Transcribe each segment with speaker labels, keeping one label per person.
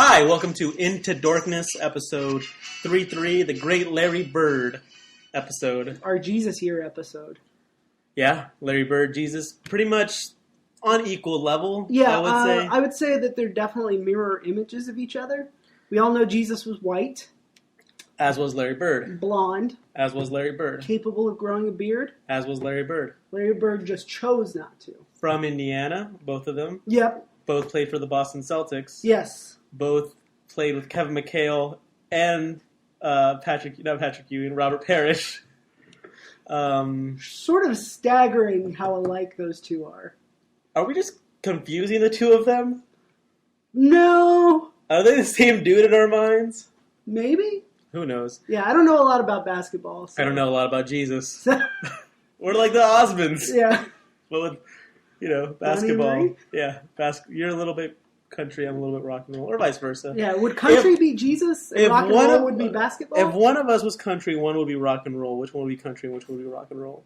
Speaker 1: Hi, welcome to Into Dorkness, episode 33, the Great Larry Bird episode.
Speaker 2: Our Jesus Here episode.
Speaker 1: Yeah, Larry Bird, Jesus, pretty much on equal level,
Speaker 2: Yeah,
Speaker 1: I would say.
Speaker 2: I would say that they're definitely mirror images of each other. We all know Jesus was white.
Speaker 1: As was Larry Bird.
Speaker 2: Blonde.
Speaker 1: As was Larry Bird.
Speaker 2: Capable of growing a beard.
Speaker 1: As was Larry Bird.
Speaker 2: Larry Bird just chose not to.
Speaker 1: From Indiana, both of them.
Speaker 2: Yep.
Speaker 1: Both played for the Boston Celtics.
Speaker 2: Yes.
Speaker 1: Both played with Kevin McHale and Robert Parrish.
Speaker 2: Sort of staggering how alike those two are.
Speaker 1: Are we just confusing the two of them?
Speaker 2: No.
Speaker 1: Are they the same dude in our minds?
Speaker 2: Maybe.
Speaker 1: Who knows?
Speaker 2: Yeah, I don't know a lot about basketball. So.
Speaker 1: I don't know a lot about Jesus. We're like the Osmonds.
Speaker 2: Yeah.
Speaker 1: Well, with, basketball.
Speaker 2: Yeah,
Speaker 1: You're a little bit country, I'm a little bit rock and roll, or vice versa.
Speaker 2: Yeah, would country be Jesus and rock and roll would be basketball?
Speaker 1: If one of us was country, one would be rock and roll. Which one would be country and which one would be rock and roll?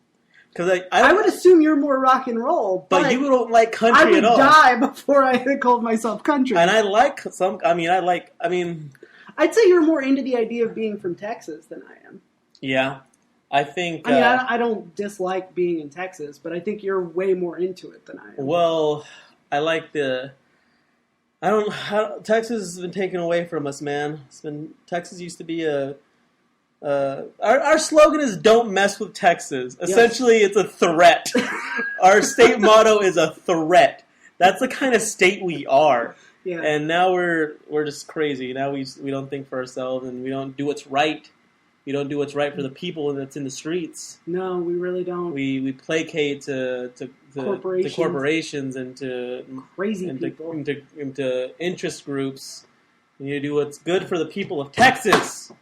Speaker 1: Because
Speaker 2: I would assume you're more rock and roll, but
Speaker 1: you don't like country at all.
Speaker 2: I would die before I called myself country.
Speaker 1: And I like some.
Speaker 2: I'd say you're more into the idea of being from Texas than I am.
Speaker 1: Yeah, I think.
Speaker 2: I don't dislike being in Texas, but I think you're way more into it than I am.
Speaker 1: Well, I like Texas has been taken away from us, man. Texas used to be our slogan is "Don't mess with Texas." Essentially, It's a threat. Our state motto is a threat. That's the kind of state we are.
Speaker 2: Yeah.
Speaker 1: And now we're just crazy. Now we don't think for ourselves, and we don't do what's right. We don't do what's right for the people that's in the streets.
Speaker 2: No, we really don't.
Speaker 1: We placate to corporations and to
Speaker 2: crazy people
Speaker 1: into interest groups. We need to do what's good for the people of Texas.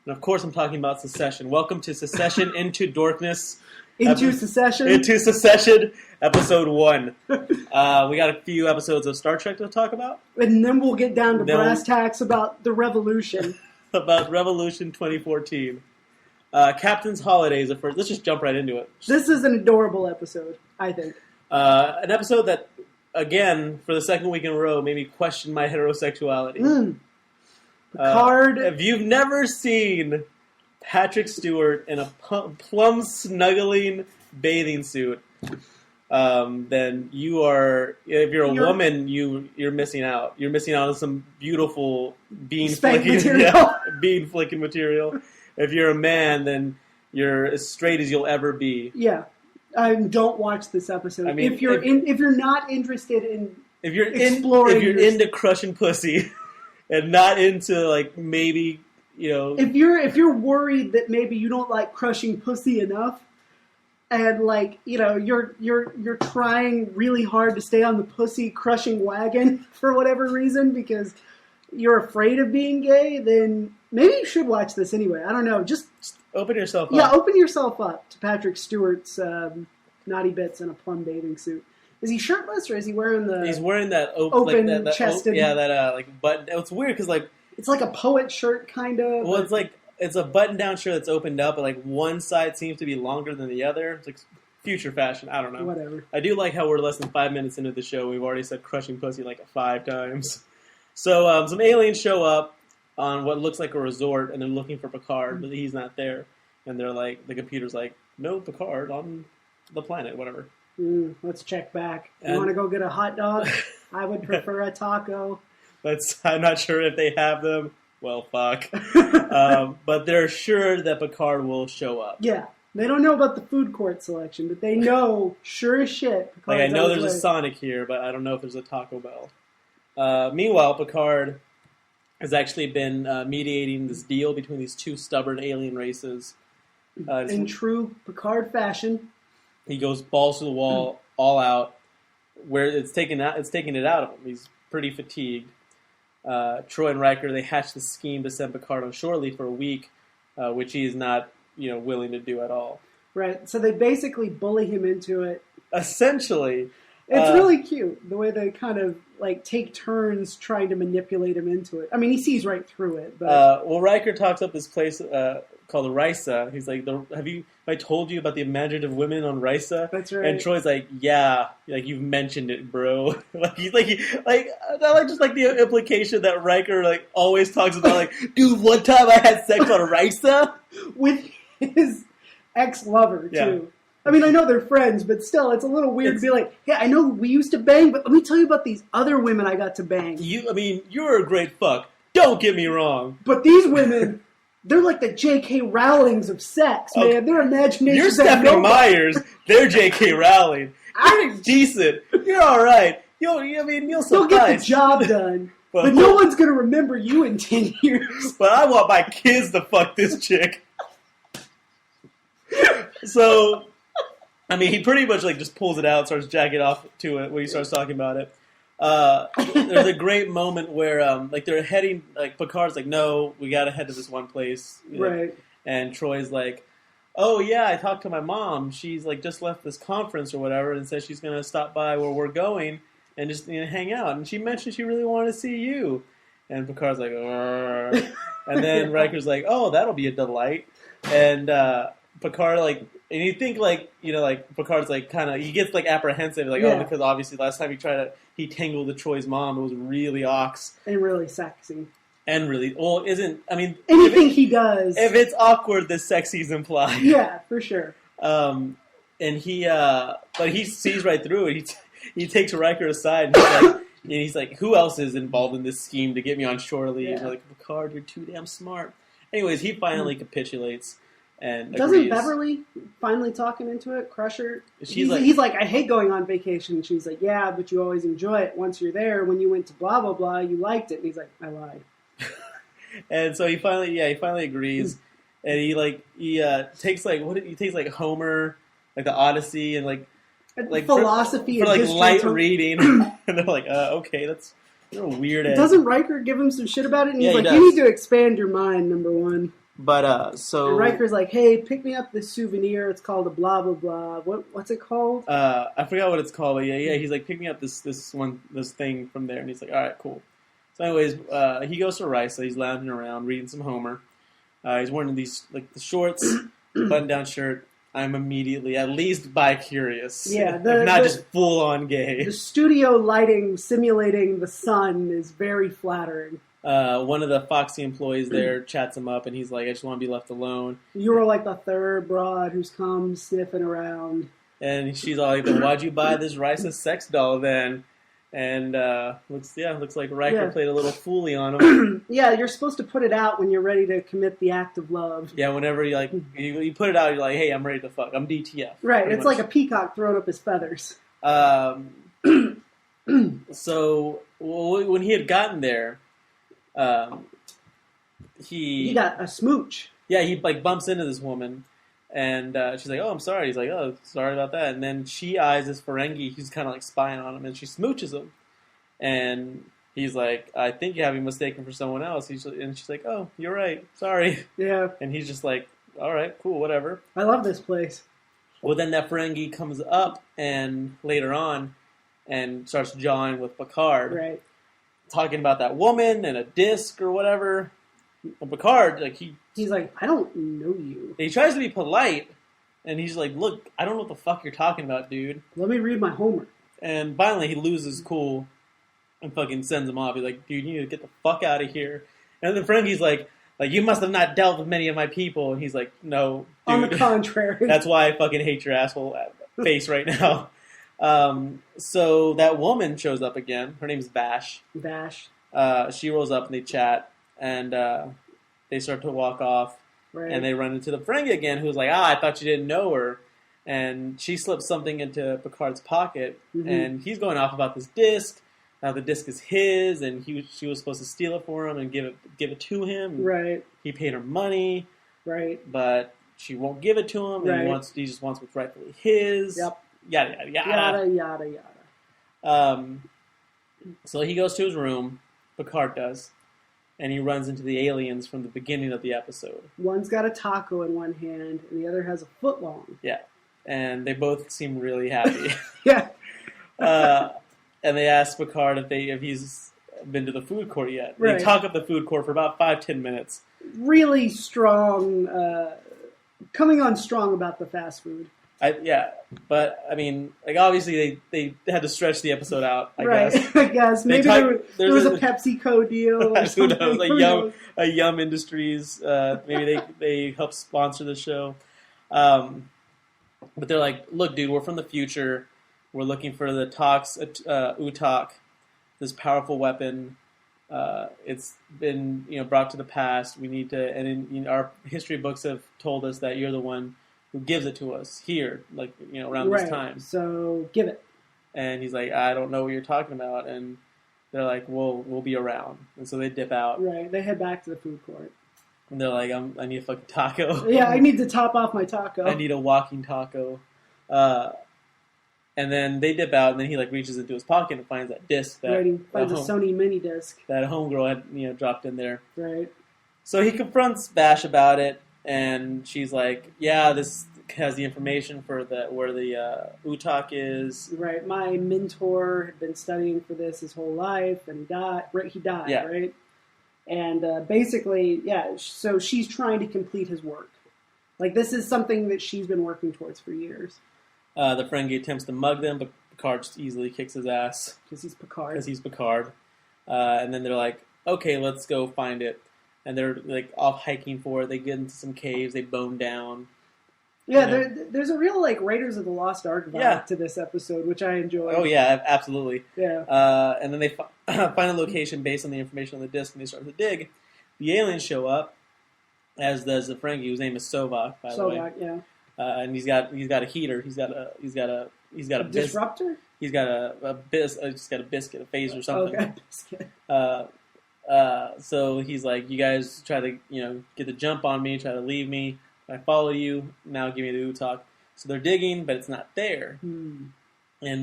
Speaker 1: And of course, I'm talking about secession. Welcome to Secession Into Dorkness.
Speaker 2: Secession?
Speaker 1: Into Secession, episode 1. We got a few episodes of Star Trek to talk about.
Speaker 2: And then we'll get down to brass tacks about the Revolution.
Speaker 1: About Revolution 2014. Captain's Holidays at first. Let's just jump right into it.
Speaker 2: This is an adorable episode, I think.
Speaker 1: An episode that, again, for the second week in a row, made me question my heterosexuality.
Speaker 2: Picard.
Speaker 1: If you've never seen Patrick Stewart in a plum snuggling bathing suit, then you are. If you're a woman, you're missing out. You're missing out on some beautiful bean flicking material. If you're a man, then you're as straight as you'll ever be.
Speaker 2: Yeah, don't watch this episode. I mean, if you're not interested in exploring,
Speaker 1: if you're into crushing pussy. And not into maybe
Speaker 2: If you're worried that maybe you don't like crushing pussy enough, and you're trying really hard to stay on the pussy crushing wagon for whatever reason because you're afraid of being gay, then maybe you should watch this anyway. I don't know. Just
Speaker 1: open yourself up.
Speaker 2: Yeah, open yourself up to Patrick Stewart's naughty bits in a plum bathing suit. Is he shirtless or is he wearing the?
Speaker 1: He's wearing that
Speaker 2: open chested.
Speaker 1: button. It's weird because
Speaker 2: it's like a poet shirt kind of.
Speaker 1: Well, it's a button down shirt that's opened up, but one side seems to be longer than the other. It's like future fashion. I don't know.
Speaker 2: Whatever.
Speaker 1: I do like how we're less than 5 minutes into the show. We've already said crushing pussy 5 times. So some aliens show up on what looks like a resort, and they're looking for Picard, but he's not there. And they're the computer's no Picard on the planet, whatever.
Speaker 2: Let's check back. You want to go get a hot dog? I would prefer a taco.
Speaker 1: I'm not sure if they have them. Well, fuck. But they're sure that Picard will show up.
Speaker 2: Yeah. They don't know about the food court selection, but they know, sure as shit, Picard's
Speaker 1: I know there's a Sonic here, but I don't know if there's a Taco Bell. Meanwhile, Picard has actually been mediating this deal between these two stubborn alien races.
Speaker 2: In true Picard fashion.
Speaker 1: He goes balls to the wall, all out, where it's taking it out of him. He's pretty fatigued. Troy and Riker, they hatch the scheme to send Picard on shore leave for a week, which he is not, willing to do at all.
Speaker 2: Right. So they basically bully him into it.
Speaker 1: Essentially.
Speaker 2: It's really cute, the way they kind of, take turns trying to manipulate him into it. I mean, he sees right through it. But
Speaker 1: Riker talks up this place called Risa. He's like, have I told you about the imaginative women on Risa?
Speaker 2: That's right.
Speaker 1: And Troy's like, yeah, like you've mentioned it, bro. I like just like the implication that Riker like always talks about like, dude, one time I had sex on Risa
Speaker 2: with his ex-lover too.
Speaker 1: Yeah.
Speaker 2: I mean, I know they're friends, but still, it's a little weird to be like, yeah, I know we used to bang, but let me tell you about these other women I got to bang.
Speaker 1: You're a great fuck. Don't get me wrong.
Speaker 2: But these women, they're like the J.K. Rowlings of sex, man.
Speaker 1: Okay.
Speaker 2: Their imagination.
Speaker 1: You're Stephanie Myers. They're J.K. Rowling. You're decent. You're all right. You'll suffice.
Speaker 2: You'll get the job done. But no one's going to remember you in 10 years.
Speaker 1: But I want my kids to fuck this chick. So, I mean, he pretty much like just pulls it out, starts jacking off to it when he starts talking about it. There's a great moment where like they're heading, like Picard's like, no, we gotta head to this one place,
Speaker 2: right?
Speaker 1: And Troy's like, oh yeah, I talked to my mom. She's like just left this conference or whatever, and says she's gonna stop by where we're going and just hang out. And she mentioned she really wanted to see you. And Picard's like, Arr. And then Riker's like, oh, that'll be a delight. And Picard like. And you think, like, like, Picard's, like, kind of, he gets, like, apprehensive, like,
Speaker 2: yeah.
Speaker 1: oh, because obviously last time he tangled with Troy's mom, it was really ox.
Speaker 2: And really sexy.
Speaker 1: And really, well,
Speaker 2: anything he does.
Speaker 1: If it's awkward, the sexy's implied.
Speaker 2: Yeah, for sure.
Speaker 1: And but he sees right through it. He takes Riker aside, and he's like, who else is involved in this scheme to get me on shore leave? Yeah. Like, Picard, you're too damn smart. Anyways, he finally capitulates. And
Speaker 2: doesn't Beverly finally talk him into it? Crusher? He's like, I hate going on vacation. And she's like, yeah, but you always enjoy it. Once you're there, when you went to blah, blah, blah, you liked it. And he's like, I lied.
Speaker 1: And so he finally agrees. And he takes like Homer, like the Odyssey, and like
Speaker 2: philosophy
Speaker 1: for like light reading. And they're like, okay, you're a weird ass.
Speaker 2: Doesn't Riker give him some shit about it? And he's like, you need to expand your mind, number one.
Speaker 1: But so
Speaker 2: and Riker's like, hey, pick me up this souvenir. It's called a blah blah blah. What's it called?
Speaker 1: I forgot what it's called. But yeah. He's like, pick me up this thing from there, and he's like, all right, cool. So anyways, he goes to Risa. He's lounging around, reading some Homer. He's wearing these like the shorts, button down shirt. I'm immediately at least bi-curious.
Speaker 2: Yeah,
Speaker 1: not just full on gay.
Speaker 2: The studio lighting simulating the sun is very flattering.
Speaker 1: One of the Foxy employees there chats him up, and he's like, I just want to be left alone.
Speaker 2: You were like the third broad who's come sniffing around.
Speaker 1: And she's all like, why'd you buy this Risa sex doll then? And looks like Riker played a little foolie on him.
Speaker 2: Yeah, you're supposed to put it out when you're ready to commit the act of love.
Speaker 1: Yeah, whenever you put it out, you're like, hey, I'm ready to fuck. I'm DTF.
Speaker 2: Right, it's much like a peacock throwing up his feathers.
Speaker 1: So when he had gotten there,
Speaker 2: he got a smooch.
Speaker 1: Yeah, he like bumps into this woman, and she's like, "Oh, I'm sorry." He's like, "Oh, sorry about that." And then she eyes this Ferengi who's kind of like spying on him, and she smooches him. And he's like, "I think you have me mistaken for someone else." And she's like, "Oh, you're right. Sorry."
Speaker 2: Yeah.
Speaker 1: And he's just like, "All right, cool, whatever."
Speaker 2: I love this place.
Speaker 1: Well, then that Ferengi comes up and later on and starts jawing with Picard.
Speaker 2: Right.
Speaker 1: Talking about that woman and a disc or whatever. And Picard, like
Speaker 2: he's like, I don't know you.
Speaker 1: He tries to be polite, and he's like, look, I don't know what the fuck you're talking about, dude.
Speaker 2: Let me read my Homer.
Speaker 1: And finally he loses cool and fucking sends him off. He's like, dude, you need to get the fuck out of here. And then Ferengi's like, you must have not dealt with many of my people. And he's like, no, dude.
Speaker 2: On the contrary.
Speaker 1: That's why I fucking hate your asshole face right now. So that woman shows up again. Her name's Bash. She rolls up and they chat, and they start to walk off. Right. And they run into the Ferengi again, who's like, I thought you didn't know her. And she slips something into Picard's pocket, and he's going off about this disc. The disc is his, and she was supposed to steal it for him and give it to him.
Speaker 2: Right.
Speaker 1: He paid her money.
Speaker 2: Right.
Speaker 1: But she won't give it to him, and
Speaker 2: right.
Speaker 1: he just wants what's rightfully his.
Speaker 2: Yep.
Speaker 1: Yada, yada, yada.
Speaker 2: Yada, yada, yada.
Speaker 1: So he goes to his room, Picard does, and he runs into the aliens from the beginning of the episode.
Speaker 2: One's got a taco in one hand, and the other has a footlong.
Speaker 1: Yeah, and they both seem really happy.
Speaker 2: Yeah.
Speaker 1: And they ask Picard if he's been to the food court yet.
Speaker 2: Right.
Speaker 1: They talk up the food court for about 5-10 minutes.
Speaker 2: Really strong, coming on strong about the fast food.
Speaker 1: But I mean, like obviously they had to stretch the episode out. I guess.
Speaker 2: I guess maybe there was a PepsiCo deal. Or
Speaker 1: who knows? Like Yum Industries. Maybe they help sponsor the show. But they're like, look, dude, we're from the future. We're looking for the Utak, this powerful weapon. It's been brought to the past. We need to, and in our history books have told us that you're the one who gives it to us here, like around this time.
Speaker 2: So give it.
Speaker 1: And he's like, I don't know what you're talking about. And they're like, we'll be around. And so they dip out.
Speaker 2: Right. They head back to the food court.
Speaker 1: And they're like, I need a fucking taco.
Speaker 2: Yeah, I need to top off my taco.
Speaker 1: I need a walking taco. And then they dip out, and then he like reaches into his pocket and finds that disc.
Speaker 2: He finds a Sony mini disc
Speaker 1: that homegirl had dropped in there.
Speaker 2: Right.
Speaker 1: So he confronts Bash about it, and she's like, "Yeah, this has the information for where the Utak is."
Speaker 2: Right. My mentor had been studying for this his whole life, and he died.
Speaker 1: Yeah.
Speaker 2: Right. And basically, yeah. So she's trying to complete his work. Like this is something that she's been working towards for years.
Speaker 1: The Ferengi attempts to mug them, but Picard just easily kicks his ass.
Speaker 2: Because he's Picard.
Speaker 1: And then they're like, okay, let's go find it. And they're like off hiking for it. They get into some caves. They bone down.
Speaker 2: Yeah, there's a real like Raiders of the Lost Ark vibe to this episode, which I enjoy.
Speaker 1: Oh yeah, absolutely.
Speaker 2: Yeah.
Speaker 1: And then they find a location based on the information on the disc, and they start to dig. The aliens show up, as does the Ferengi, whose name is Sovak, by the way.
Speaker 2: Sovak, yeah.
Speaker 1: And he's got a heater. He's got a
Speaker 2: disruptor.
Speaker 1: He's got a biscuit, a phaser or something.
Speaker 2: Okay, biscuit.
Speaker 1: So he's like, you guys try to get the jump on me, try to leave me. I follow you. Now give me the Utak. So they're digging, but it's not there. And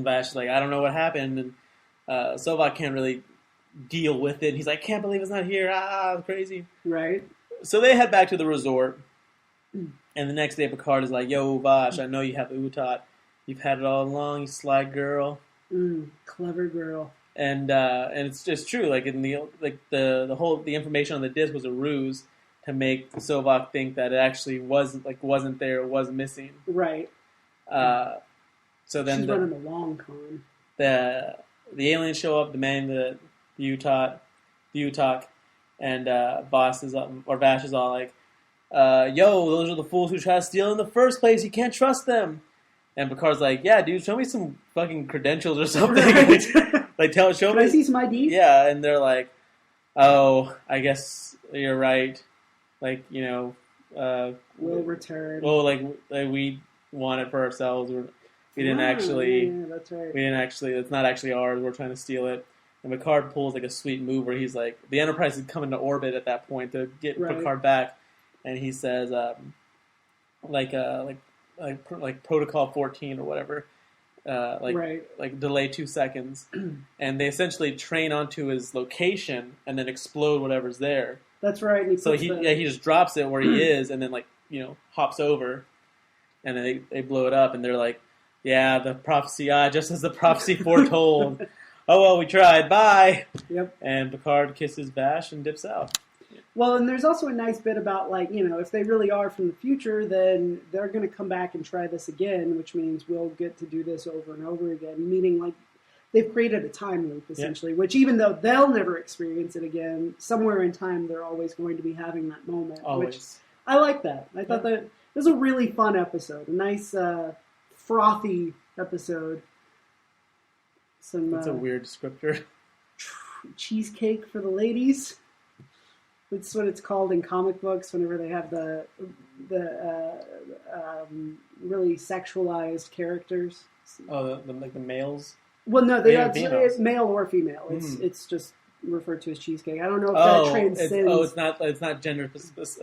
Speaker 1: Vash is like, I don't know what happened. And Sovak can't really deal with it. He's like, can't believe it's not here. Crazy.
Speaker 2: Right.
Speaker 1: So they head back to the resort. And the next day, Picard is like, "Yo, Vash, I know you have the Utak. You've had it all along, you sly girl."
Speaker 2: Clever girl.
Speaker 1: And it's just true. Like in the information on the disc was a ruse to make Sovak think that it actually wasn't there, it was missing.
Speaker 2: Right.
Speaker 1: So then
Speaker 2: she's running the long con.
Speaker 1: The aliens show up, demanding the Utak, and Vash is all like, yo, those are the fools who try to steal in the first place. You can't trust them. And Picard's like, yeah, dude, show me some fucking credentials or something.
Speaker 2: Right.
Speaker 1: Show
Speaker 2: me.
Speaker 1: Can
Speaker 2: I see some ID?
Speaker 1: Yeah, and they're like, oh, I guess you're right. We'll
Speaker 2: return.
Speaker 1: Well, we want it for ourselves. We didn't actually.
Speaker 2: Yeah, that's right.
Speaker 1: We didn't actually. It's not actually ours. We're trying to steal it. And Picard pulls like a sweet move where he's like, the Enterprise is coming to orbit at that point to get Picard back. And he says, like Protocol 14 or whatever, delay 2 seconds, and they essentially train onto his location and then explode whatever's there.
Speaker 2: That's right. And
Speaker 1: he just drops it where he is, and then hops over, and then they blow it up, and they're like, yeah, the prophecy, just as the prophecy foretold. Oh well, we tried. Bye. Yep. And Picard kisses Vash and dips out.
Speaker 2: Well, and there's also a nice bit about, if they really are from the future, then they're going to come back and try this again, which means we'll get to do this over and over again, meaning, they've created a time loop, essentially, which even though they'll never experience it again, somewhere in time they're always going to be having that moment.
Speaker 1: Always.
Speaker 2: Which I like that. I thought that it was a really fun episode, a nice, frothy episode.
Speaker 1: That's a weird descriptor.
Speaker 2: Cheesecake for the ladies. That's what it's called in comic books whenever they have the really sexualized characters.
Speaker 1: Oh, the males?
Speaker 2: Well, no, it's male or female. It's just referred to as cheesecake. I don't know if that transcends.
Speaker 1: It's not gender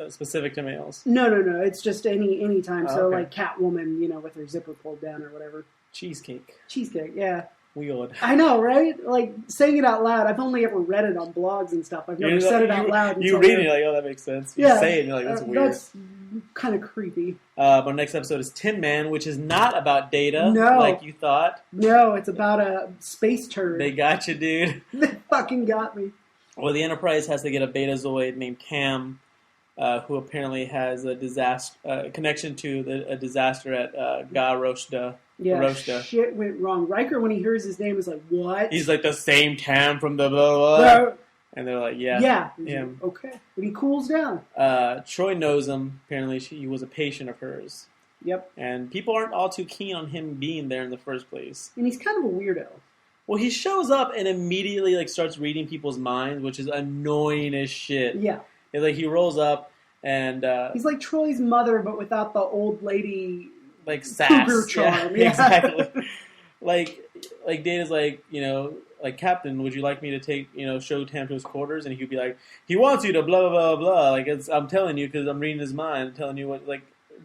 Speaker 1: specific to males.
Speaker 2: No. It's just any time. So like Catwoman, with her zipper pulled down or whatever.
Speaker 1: Cheesecake,
Speaker 2: yeah.
Speaker 1: Weird.
Speaker 2: I know, right? Like, saying it out loud, I've only ever read it on blogs and stuff. I've never said it out loud.
Speaker 1: You read it, you're like, oh, that makes sense. You say it, and you're like, that's weird.
Speaker 2: That's kind of creepy.
Speaker 1: But next episode is Tin Man, which is not about Data, like you thought.
Speaker 2: No, it's about a space turd.
Speaker 1: They got you, dude.
Speaker 2: They fucking got me.
Speaker 1: Well, the Enterprise has to get a Betazoid named Tam, who apparently has a disaster connection to a disaster at Ga-Roshda.
Speaker 2: Yeah, shit went wrong. Riker, when he hears his name, is like, what?
Speaker 1: He's like, the same Tam from the blah, blah, blah. And they're like, yeah.
Speaker 2: Yeah.
Speaker 1: Him.
Speaker 2: Like, okay. And he cools down.
Speaker 1: Troy knows him. Apparently, he was a patient of hers.
Speaker 2: Yep.
Speaker 1: And people aren't all too keen on him being there in the first place.
Speaker 2: And he's kind of a weirdo.
Speaker 1: Well, he shows up and immediately like starts reading people's minds, which is annoying as shit.
Speaker 2: Yeah.
Speaker 1: It's like he rolls up and...
Speaker 2: he's like Troy's mother, but without the old lady...
Speaker 1: Like sass.
Speaker 2: Cougar charm.
Speaker 1: Yeah, exactly. like Data's like, like, Captain, would you like me to show Tam to his quarters? And he'd be like, he wants you to blah, blah, blah, blah. Like, I'm telling you because I'm reading his mind. I'm telling you what, like,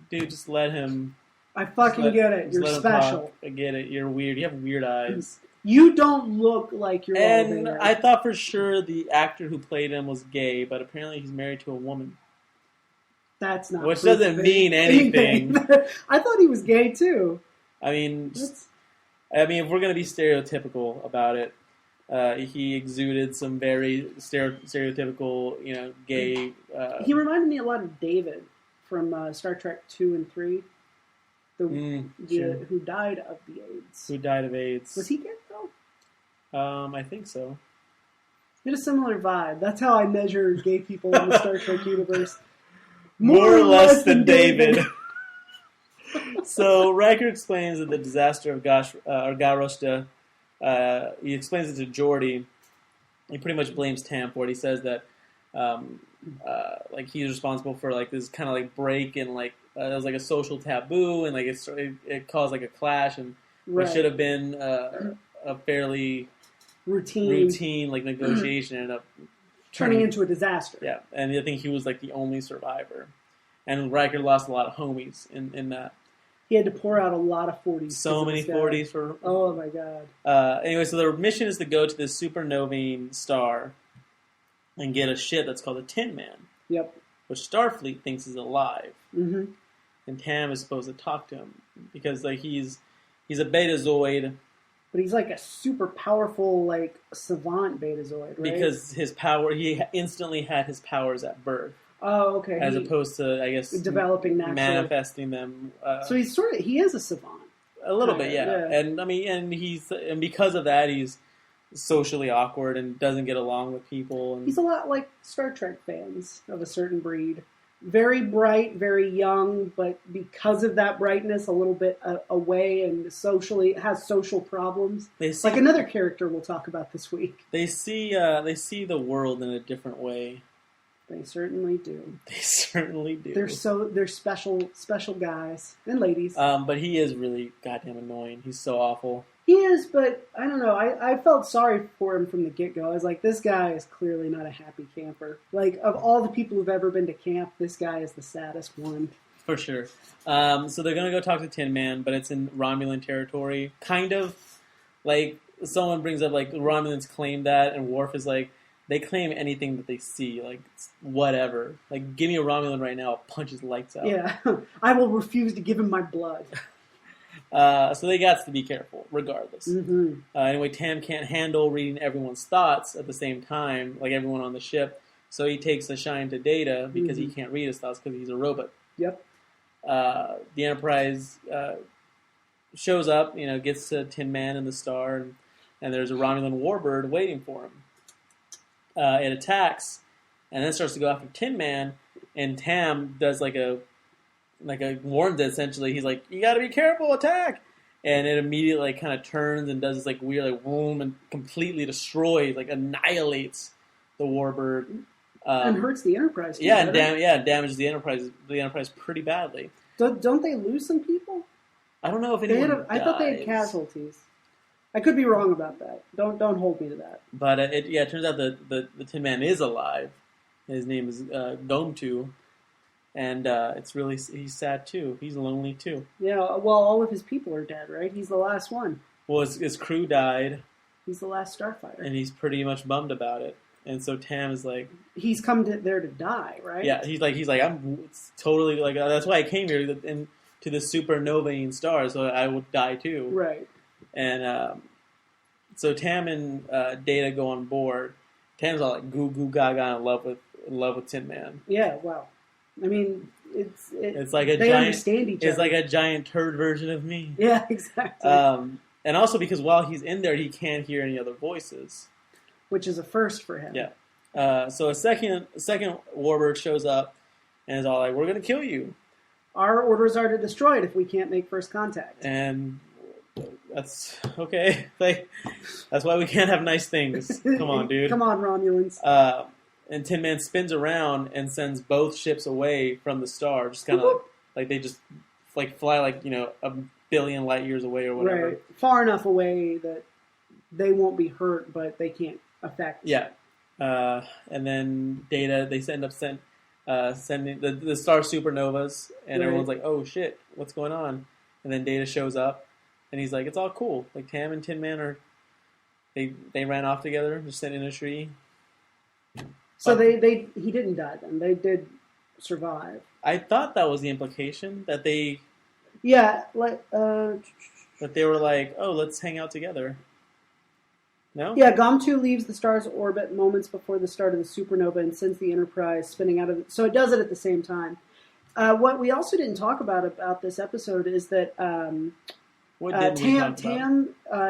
Speaker 1: dude, just let him.
Speaker 2: I fucking get it. You're special.
Speaker 1: I get it. You're weird. You have weird eyes.
Speaker 2: You don't look like you're
Speaker 1: And
Speaker 2: all there.
Speaker 1: I thought for sure the actor who played him was gay, but apparently he's married to a woman.
Speaker 2: That's not.
Speaker 1: Which doesn't mean anything.
Speaker 2: I thought he was gay too.
Speaker 1: I mean, if we're gonna be stereotypical about it, he exuded some very stereotypical, gay.
Speaker 2: He reminded me a lot of David from Star Trek 2 and 3, who died of the AIDS.
Speaker 1: Who died of AIDS?
Speaker 2: Was he gay though?
Speaker 1: I think so.
Speaker 2: He had a similar vibe. That's how I measure gay people in the Star Trek universe.
Speaker 1: More or less than David. So Riker explains that the disaster of Ga-Roshda, he explains it to Geordi. He pretty much blames Tam for it. He says that like he's responsible for like this kind of like break and like it was like a social taboo and like it caused like a clash and it should have been a fairly routine like negotiation ended up
Speaker 2: turning into a disaster.
Speaker 1: Yeah, and I think he was like the only survivor. And Riker lost a lot of homies in that.
Speaker 2: He had to pour out a lot of 40s.
Speaker 1: So many 40s for...
Speaker 2: Oh my god.
Speaker 1: Anyway, so the mission is to go to this supernovae star and get a ship that's called the Tin Man.
Speaker 2: Yep.
Speaker 1: Which Starfleet thinks is alive.
Speaker 2: Mm-hmm.
Speaker 1: And Tam is supposed to talk to him. Because like he's a Betazoid.
Speaker 2: But he's like a super powerful, like, savant Betazoid, right?
Speaker 1: Because his power... He instantly had his powers at birth.
Speaker 2: Oh, okay.
Speaker 1: As opposed to, I guess,
Speaker 2: developing naturally,
Speaker 1: manifesting them.
Speaker 2: So he is a savant.
Speaker 1: A little bit, yeah. And I mean, and because of that, he's socially awkward and doesn't get along with people. And
Speaker 2: he's a lot like Star Trek fans of a certain breed. Very bright, very young, but because of that brightness, a little bit away and socially has social problems. Like another character we'll talk about this week.
Speaker 1: They see the world in a different way.
Speaker 2: They certainly do.
Speaker 1: They certainly do.
Speaker 2: They're special guys and ladies.
Speaker 1: But he is really goddamn annoying. He's so awful.
Speaker 2: He is, but I don't know. I felt sorry for him from the get-go. I was like, this guy is clearly not a happy camper. Like, of all the people who've ever been to camp, this guy is the saddest one.
Speaker 1: For sure. So they're going to go talk to Tin Man, but it's in Romulan territory. Kind of. Like, someone brings up, like, the Romulans claim that, and Worf is like, they claim anything that they see, like, whatever. Like, give me a Romulan right now, I'll punch his lights out.
Speaker 2: Yeah, I will refuse to give him my blood.
Speaker 1: So they got to be careful, regardless.
Speaker 2: Mm-hmm.
Speaker 1: Anyway, Tam can't handle reading everyone's thoughts at the same time, like everyone on the ship. So he takes a shine to Data because he can't read his thoughts because he's a robot.
Speaker 2: Yep.
Speaker 1: The Enterprise shows up, gets to Tin Man and the star, and there's a Romulan warbird waiting for him. It attacks, and then starts to go after Tin Man, and Tam does like a warns it essentially. He's like, "You got to be careful, attack!" And it immediately kind of turns and does this like weird like boom and completely destroys, like annihilates the warbird,
Speaker 2: and hurts the Enterprise.
Speaker 1: Yeah, and damages the Enterprise pretty badly.
Speaker 2: Don't they lose some people?
Speaker 1: I don't know if anyone.
Speaker 2: I thought they had casualties. I could be wrong about that. Don't hold me to that.
Speaker 1: But it turns out the Tin Man is alive. His name is Gomtu, and he's sad too. He's lonely too.
Speaker 2: Yeah, well, all of his people are dead, right? He's the last one.
Speaker 1: Well, his crew died.
Speaker 2: He's the last starfighter.
Speaker 1: And he's pretty much bummed about it. And so Tam is like...
Speaker 2: He's come there to die, right?
Speaker 1: Yeah, he's like, I'm totally, like, that's why I came here to the supernovaing stars, so I would die too.
Speaker 2: Right.
Speaker 1: And so Tam and Data go on board. Tam's all like goo goo gaga in love with Tin Man.
Speaker 2: Yeah, wow. I mean, it's
Speaker 1: like a
Speaker 2: they
Speaker 1: giant,
Speaker 2: understand each other.
Speaker 1: It's like a giant turd version of me.
Speaker 2: Yeah, exactly.
Speaker 1: And also because while he's in there, he can't hear any other voices,
Speaker 2: which is a first for him.
Speaker 1: Yeah. So a second warbird shows up and is all like, "We're gonna kill you.
Speaker 2: Our orders are to destroy it if we can't make first contact."
Speaker 1: And that's okay. Like, that's why we can't have nice things. Come on, dude.
Speaker 2: Come on, Romulans.
Speaker 1: And Tin Man spins around and sends both ships away from the star. Just kind of like they just like fly like, you know, a billion light years away or whatever.
Speaker 2: Right. Far enough away that they won't be hurt, but they can't affect.
Speaker 1: Yeah. And then Data, they end up sending the star supernovas, and everyone's like, "Oh shit, what's going on?" And then Data shows up, and he's like, "It's all cool. Like Tam and Tin Man they ran off together, just sitting in a tree."
Speaker 2: So he didn't die then. They did survive.
Speaker 1: I thought that was the implication that they.
Speaker 2: Yeah, like
Speaker 1: that they were like, "Oh, let's hang out together." No?
Speaker 2: Yeah, GOM2 leaves the star's orbit moments before the start of the supernova and sends the Enterprise spinning out of it. So it does it at the same time. What we also didn't talk about this episode is that Tam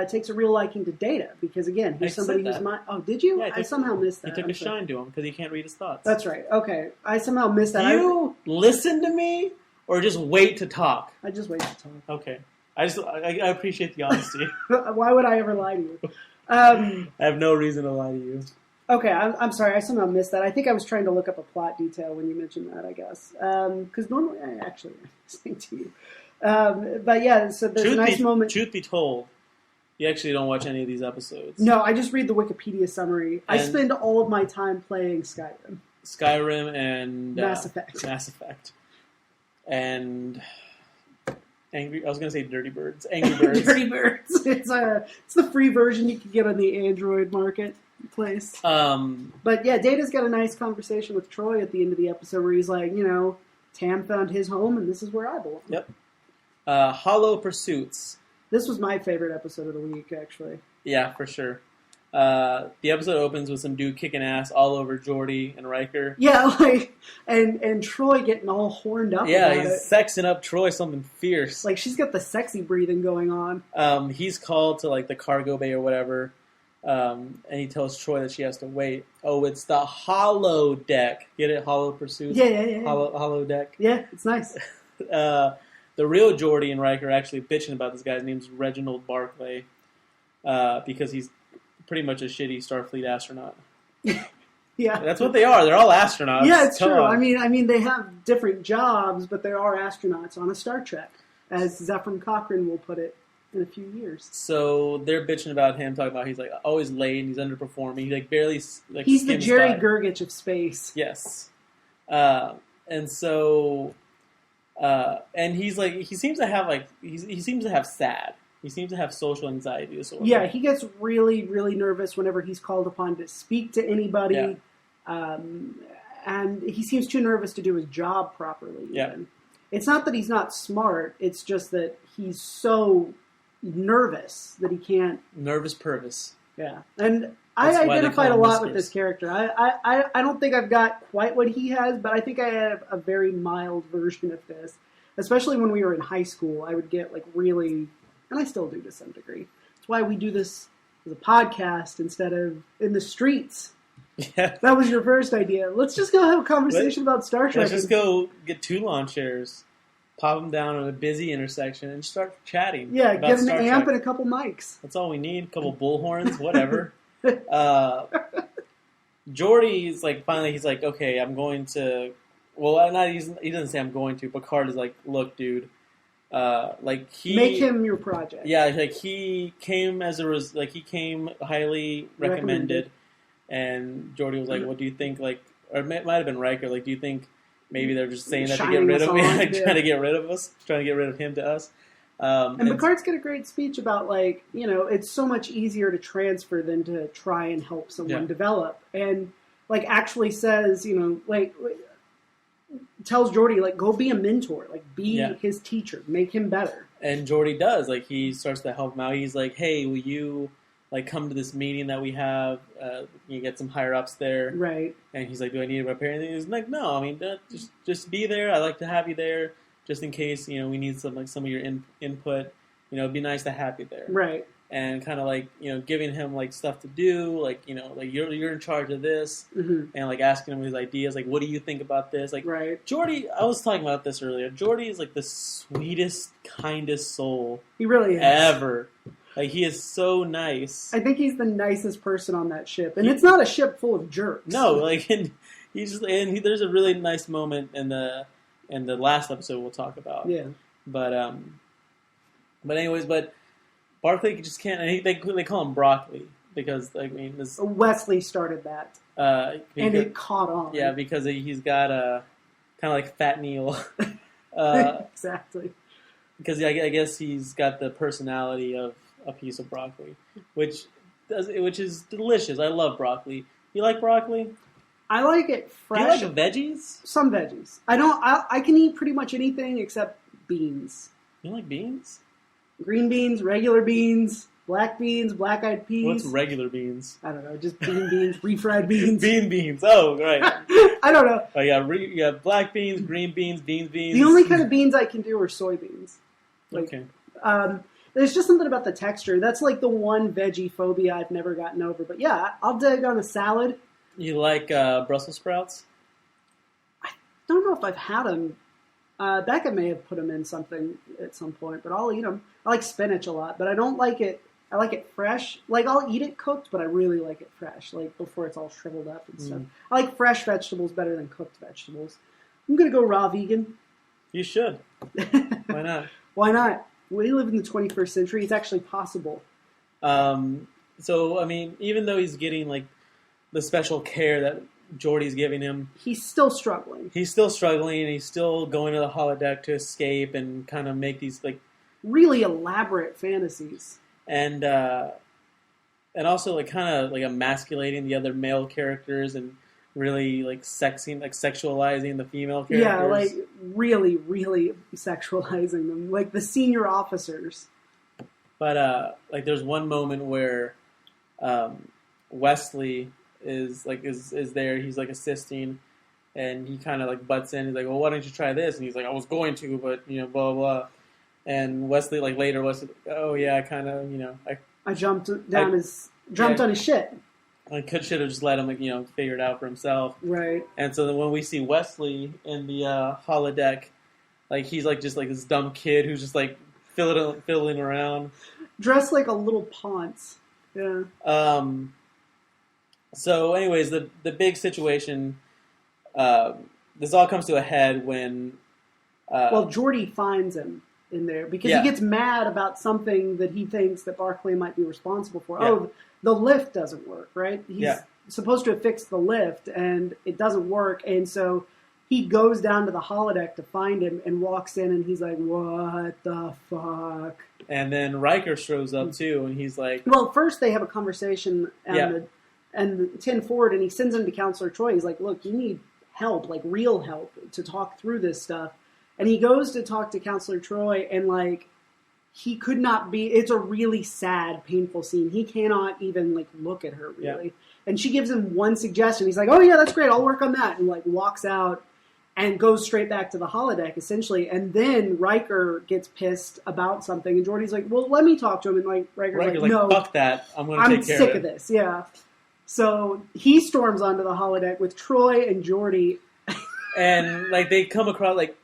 Speaker 2: takes a real liking to Data because, again, he's somebody who's... Oh, did you?
Speaker 1: Yeah,
Speaker 2: I somehow missed that.
Speaker 1: He took a shine to him because he can't read his thoughts.
Speaker 2: That's right. Okay. I somehow missed that.
Speaker 1: Do you listen to me or just wait to talk?
Speaker 2: I just wait to talk.
Speaker 1: Okay. I appreciate the honesty.
Speaker 2: Why would I ever lie to you?
Speaker 1: I have no reason to lie to you.
Speaker 2: Okay, I'm sorry. I somehow missed that. I think I was trying to look up a plot detail when you mentioned that, I guess. Because normally I actually am listening to you. But yeah, so there's a nice moment.
Speaker 1: Truth be told, you actually don't watch any of these episodes.
Speaker 2: No, I just read the Wikipedia summary. I spend all of my time playing Skyrim. And... Mass Effect. And... I was going to say Dirty Birds. Angry Birds. Dirty Birds. It's the free version you can get on the Android marketplace. But yeah, Data's got a nice conversation with Troy at the end of the episode where he's like, Tam found his home and this is where I belong.
Speaker 1: Yep. Hollow Pursuits.
Speaker 2: This was my favorite episode of the week, actually.
Speaker 1: Yeah, for sure. The episode opens with some dude kicking ass all over Geordi and Riker.
Speaker 2: Yeah, and Troy getting all horned up.
Speaker 1: Yeah, he's sexing up Troy something fierce.
Speaker 2: Like she's got the sexy breathing going on.
Speaker 1: He's called to like the cargo bay or whatever, and he tells Troy that she has to wait. Oh, it's the hollow deck. Get it? Hollow Pursuit.
Speaker 2: Yeah.
Speaker 1: Hollow deck.
Speaker 2: Yeah, it's nice.
Speaker 1: The real Geordi and Riker are actually bitching about this guy's name's Reginald Barclay, because he's pretty much a shitty Starfleet astronaut.
Speaker 2: Yeah,
Speaker 1: that's what they are. They're all astronauts.
Speaker 2: Yeah, it's true. I mean, they have different jobs, but they are astronauts on a Star Trek, as Zefram Cochrane will put it in a few years.
Speaker 1: So they're bitching about him, talking about he's like always late and he's underperforming. He like barely like
Speaker 2: he's the Jerry Gergich of space.
Speaker 1: Yes, and so and he's like he seems to have like he seems to have SAD. He seems to have social anxiety disorder.
Speaker 2: Yeah, he gets really, really nervous whenever he's called upon to speak to anybody.
Speaker 1: Yeah.
Speaker 2: And he seems too nervous to do his job properly.
Speaker 1: Yeah.
Speaker 2: It's not that he's not smart. It's just that he's so nervous that he can't...
Speaker 1: Nervous Purvis.
Speaker 2: Yeah. And I identified a lot with this character. I don't think I've got quite what he has, but I think I have a very mild version of this. Especially when we were in high school, I would get like really... And I still do to some degree. That's why we do this as a podcast instead of in the streets.
Speaker 1: Yeah.
Speaker 2: That was your first idea. Let's just go have a conversation about Star Trek.
Speaker 1: Let's just go get 2 lawn chairs, pop them down on a busy intersection, and start chatting.
Speaker 2: Yeah,
Speaker 1: about
Speaker 2: get an
Speaker 1: Star
Speaker 2: amp
Speaker 1: Trek.
Speaker 2: and a couple mics.
Speaker 1: That's all we need. A couple bullhorns, whatever. Geordi is like, finally, he's like, okay, I'm going to... Well, he doesn't say I'm going to. Picard is like, look, dude.
Speaker 2: Make him your project.
Speaker 1: Yeah, like he came he came highly recommended, and Geordi was like, "What do you think?" Like, or it might have been Riker. Like, do you think maybe they're just saying that to get rid of me, like trying to get rid of us, trying to get rid of him to us?
Speaker 2: And Picard's got a great speech about, like, you know, it's so much easier to transfer than to try and help someone develop. And, like, actually says, you know, like, tells Geordi, like, go be a mentor. Like, be his teacher. Make him better. And
Speaker 1: Geordi does. Like, he starts to help him out. He's like, hey, will you, like, come to this meeting that we have? You get some higher-ups there.
Speaker 2: Right.
Speaker 1: And he's like, do I need to prepare anything? He's like, no, I mean, just be there. I like to have you there. Just in case, you know, we need some of your input, you know, it'd be nice to have you there.
Speaker 2: Right.
Speaker 1: And kind of like, you know, giving him like stuff to do, like, you know, like you're in charge of this, and like asking him his ideas, like, what do you think about this? Like, Geordi, I was talking about this earlier. Geordi is like the sweetest, kindest soul.
Speaker 2: He really is.
Speaker 1: Ever. Like, he is so nice.
Speaker 2: I think he's the nicest person on that ship, and it's not a ship full of jerks.
Speaker 1: No, like, and there's a really nice moment in the last episode we'll talk about.
Speaker 2: Yeah.
Speaker 1: But anyways, Barclay just can't. And they call him Broccoli because, I mean,
Speaker 2: Wesley started that, and it caught on.
Speaker 1: Yeah, because he's got a kind of like Fat Neil.
Speaker 2: Exactly.
Speaker 1: Because I guess he's got the personality of a piece of broccoli, which is delicious. I love broccoli. You like broccoli?
Speaker 2: I like it fresh.
Speaker 1: Do you like veggies?
Speaker 2: Some veggies. I can eat pretty much anything except beans.
Speaker 1: You like beans?
Speaker 2: Green beans, regular beans, black-eyed peas.
Speaker 1: What's regular beans?
Speaker 2: I don't know. Just beans, refried beans.
Speaker 1: Beans. Oh, right.
Speaker 2: I don't know.
Speaker 1: Oh, you got black beans, green beans, beans.
Speaker 2: The only kind of beans I can do are soybeans. Like,
Speaker 1: okay.
Speaker 2: There's just something about the texture. That's like the one veggie phobia I've never gotten over. But yeah, I'll dig on a salad.
Speaker 1: You like Brussels sprouts?
Speaker 2: I don't know if I've had them. Becca may have put them in something at some point, but I'll eat them. I like spinach a lot, but I don't like it. I like it fresh. Like, I'll eat it cooked, but I really like it fresh, like before it's all shriveled up and stuff. I like fresh vegetables better than cooked vegetables. I'm going to go raw vegan.
Speaker 1: You should. Why not?
Speaker 2: Why not? We live in the 21st century. It's actually possible.
Speaker 1: So, I mean, even though he's getting, like, the special care that Geordi's giving him,
Speaker 2: he's still struggling. And he's
Speaker 1: still going to the holodeck to escape and kind of make these, like,
Speaker 2: really elaborate fantasies.
Speaker 1: And also, like, kind of, like, emasculating the other male characters and really, like, sexualizing the female characters.
Speaker 2: Yeah, like, really, really sexualizing them. Like, the senior officers.
Speaker 1: But, like, there's one moment where Wesley is there. He's, like, assisting, and he kind of, like, butts in. He's like, well, why don't you try this? And he's like, I was going to, but, you know, blah, blah, blah. And Wesley, like, later, Wesley, oh, yeah, I kind of, you know,
Speaker 2: I jumped on his shit.
Speaker 1: I should have just let him, like, you know, figure it out for himself.
Speaker 2: Right.
Speaker 1: And so then when we see Wesley in the holodeck, like, he's, like, just, like, this dumb kid who's just, like, fiddling around.
Speaker 2: Dressed like a little Ponce. Yeah.
Speaker 1: So, anyways, the big situation, this all comes to a head when...
Speaker 2: Geordi finds him in there because he gets mad about something that he thinks that Barclay might be responsible for. Yeah. Oh, the lift doesn't work, right? He's supposed to have fixed the lift, and it doesn't work, and so he goes down to the holodeck to find him and walks in, and he's like, what the fuck?
Speaker 1: And then Riker shows up, too, and he's like...
Speaker 2: Well, first they have a conversation and 10 forward, and he sends him to Counselor Troy. He's like, look, you need help, like real help, to talk through this stuff. And he goes to talk to Counselor Troy, and, like, he could not be... It's a really sad, painful scene. He cannot even, like, look at her, really. Yeah. And she gives him one suggestion. He's like, oh, yeah, that's great. I'll work on that. And, like, walks out and goes straight back to the holodeck, essentially. And then Riker gets pissed about something. And Geordi's like, well, let me talk to him. And, like, Riker's like, no.
Speaker 1: Fuck that. I'm going to take care of it.
Speaker 2: I'm sick of this, yeah. So he storms onto the holodeck with Troy and Geordi.
Speaker 1: And, like, they come across, like...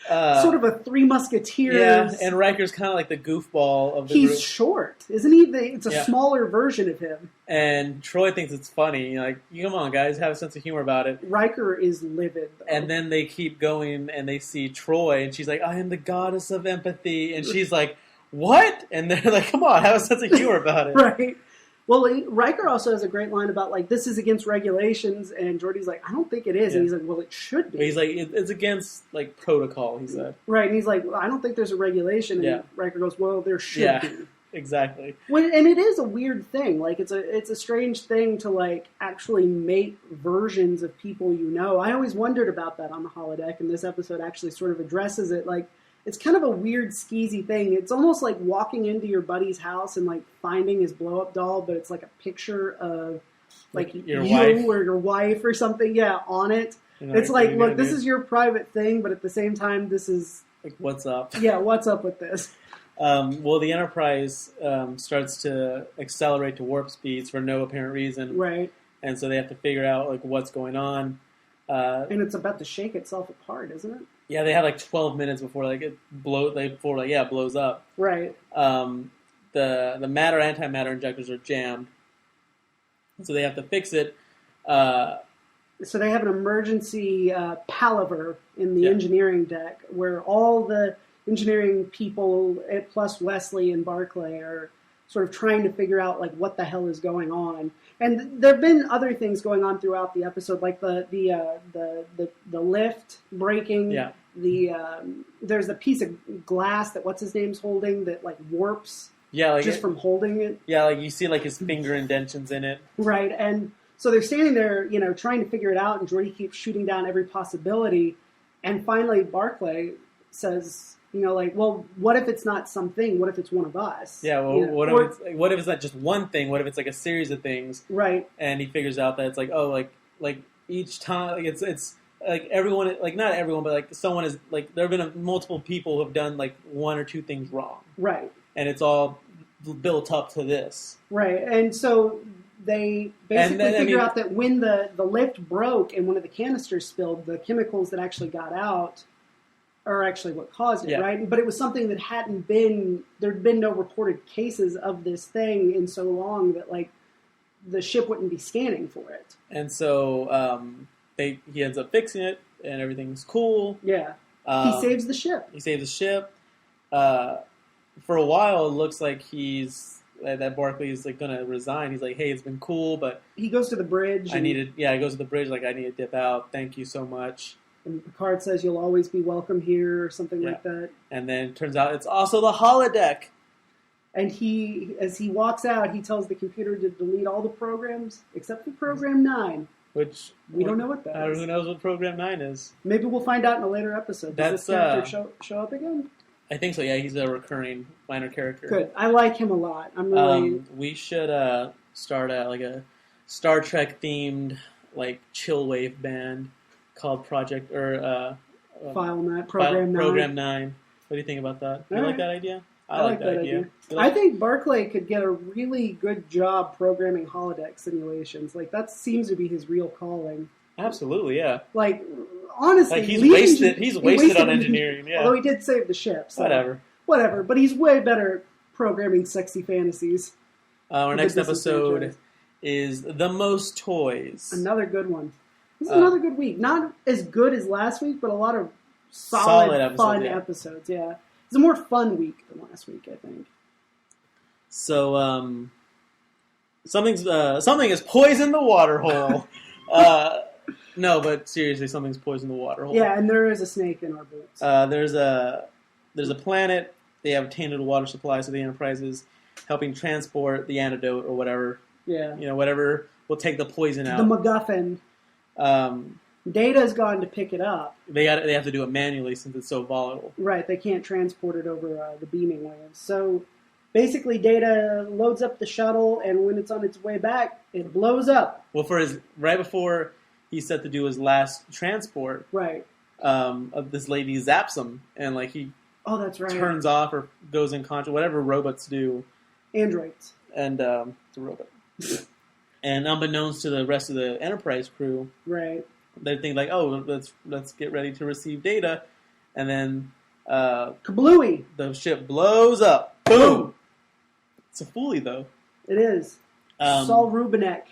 Speaker 2: sort of a Three Musketeers.
Speaker 1: Yeah, and Riker's kind of like the goofball of the group.
Speaker 2: He's short, isn't he? It's a smaller version of him.
Speaker 1: And Troy thinks it's funny. Like, come on, guys, have a sense of humor about it.
Speaker 2: Riker is livid, though.
Speaker 1: And then they keep going, and they see Troy, and she's like, I am the goddess of empathy. And she's like, what? And they're like, come on, have a sense of humor about it.
Speaker 2: Right. Well, Riker also has a great line about, like, this is against regulations, and Geordi's like, I don't think it is.
Speaker 1: Yeah.
Speaker 2: And he's like, well, it should be.
Speaker 1: He's like, it's against, like, protocol, he said.
Speaker 2: Right, and he's like, well, I don't think there's a regulation. And Riker goes, well, there should be.
Speaker 1: Exactly.
Speaker 2: And it is a weird thing. Like, it's a strange thing to, like, actually make versions of people you know. I always wondered about that on the holodeck, and this episode actually sort of addresses it. Like, it's kind of a weird, skeezy thing. It's almost like walking into your buddy's house and, like, finding his blow-up doll, but it's like a picture of, like,
Speaker 1: your
Speaker 2: you
Speaker 1: wife.
Speaker 2: or your wife or something, on it. It's like, look, this is your private thing, but at the same time, this is...
Speaker 1: Like, what's up?
Speaker 2: Yeah, what's up with this?
Speaker 1: Well, the Enterprise starts to accelerate to warp speeds for no apparent reason.
Speaker 2: Right.
Speaker 1: And so they have to figure out, like, what's going on.
Speaker 2: And it's about to shake itself apart, isn't it?
Speaker 1: Yeah, they have like 12 minutes before it blows up.
Speaker 2: Right.
Speaker 1: The matter antimatter injectors are jammed, so they have to fix it.
Speaker 2: So they have an emergency palaver in the engineering deck where all the engineering people, plus Wesley and Barclay, are sort of trying to figure out, like, what the hell is going on. And there have been other things going on throughout the episode, like the lift breaking.
Speaker 1: Yeah.
Speaker 2: There's a piece of glass that what's his name's holding that, like, warps.
Speaker 1: Yeah, like
Speaker 2: just from holding it.
Speaker 1: Yeah, like you see, like, his finger indentions in it.
Speaker 2: Right, and so they're standing there, trying to figure it out, and Geordi keeps shooting down every possibility, and finally Barclay says, like, well, what if it's not something? What if it's one of us?
Speaker 1: Yeah, well, what if it's not just one thing? What if it's like a series of things?
Speaker 2: Right.
Speaker 1: And he figures out that it's like, oh, like each time, like it's like everyone, like not everyone, but like someone is like there have been multiple people who have done like one or two things wrong.
Speaker 2: Right.
Speaker 1: And it's all built up to this.
Speaker 2: Right, and so they basically figure out that when the lift broke and one of the canisters spilled, the chemicals that actually got out are actually what caused it, right? But it was something that there'd been no reported cases of this thing in so long that, like, the ship wouldn't be scanning for it.
Speaker 1: And so he ends up fixing it, and everything's cool.
Speaker 2: Yeah. He saves the ship.
Speaker 1: He saves the ship. For a while, it looks like that Barclay is like going to resign. He's like, hey, it's been cool, but...
Speaker 2: He goes to the bridge.
Speaker 1: He goes to the bridge, like, I need to dip out. Thank you so much.
Speaker 2: And Picard says, you'll always be welcome here, or something like that.
Speaker 1: And then it turns out it's also the holodeck.
Speaker 2: And as he walks out, he tells the computer to delete all the programs, except for Program 9.
Speaker 1: Which...
Speaker 2: We don't know what that is.
Speaker 1: Who knows what Program 9 is?
Speaker 2: Maybe we'll find out in a later episode. Does this character show up again? I
Speaker 1: think so, yeah. He's a recurring minor character.
Speaker 2: Good. I like him a lot. I'm really...
Speaker 1: we should start like a Star Trek-themed, like, chill wave band called Program 9. Program 9. What do you think about that? You like that idea? I like that idea.
Speaker 2: I think Barclay could get a really good job programming holodeck simulations. Like, that seems to be his real calling.
Speaker 1: Absolutely, yeah.
Speaker 2: Like, honestly...
Speaker 1: Like, he's wasted on engineering, yeah.
Speaker 2: Although he did save the ship. So
Speaker 1: Whatever.
Speaker 2: But he's way better at programming sexy fantasies.
Speaker 1: Our next episode is The Most Toys.
Speaker 2: Another good one. This is another good week. Not as good as last week, but a lot of solid fun episodes. Yeah, it's a more fun week than last week, I think.
Speaker 1: So, something has poisoned the water hole. No, but seriously, something's poisoned the water hole.
Speaker 2: Yeah, and there is a snake in our boots.
Speaker 1: There's a planet. They have tainted water supply, so the Enterprise is helping transport the antidote or whatever.
Speaker 2: Yeah,
Speaker 1: whatever will take the poison out.
Speaker 2: The MacGuffin. Data's gone to pick it up.
Speaker 1: They have to do it manually since it's so volatile.
Speaker 2: Right, they can't transport it over the beaming waves. So basically, Data loads up the shuttle, and when it's on its way back, it blows up.
Speaker 1: Well, right before he's set to do his last transport,
Speaker 2: right?
Speaker 1: Of this lady zaps him, and like he
Speaker 2: that's right,
Speaker 1: turns off or goes unconscious, whatever robots do.
Speaker 2: Androids.
Speaker 1: And it's a robot. And unbeknownst to the rest of the Enterprise crew,
Speaker 2: right?
Speaker 1: They think like, oh, let's get ready to receive data, and then
Speaker 2: kablooey!
Speaker 1: The ship blows up. Boom! It's a foolie, though.
Speaker 2: It is. Saul Rubinek,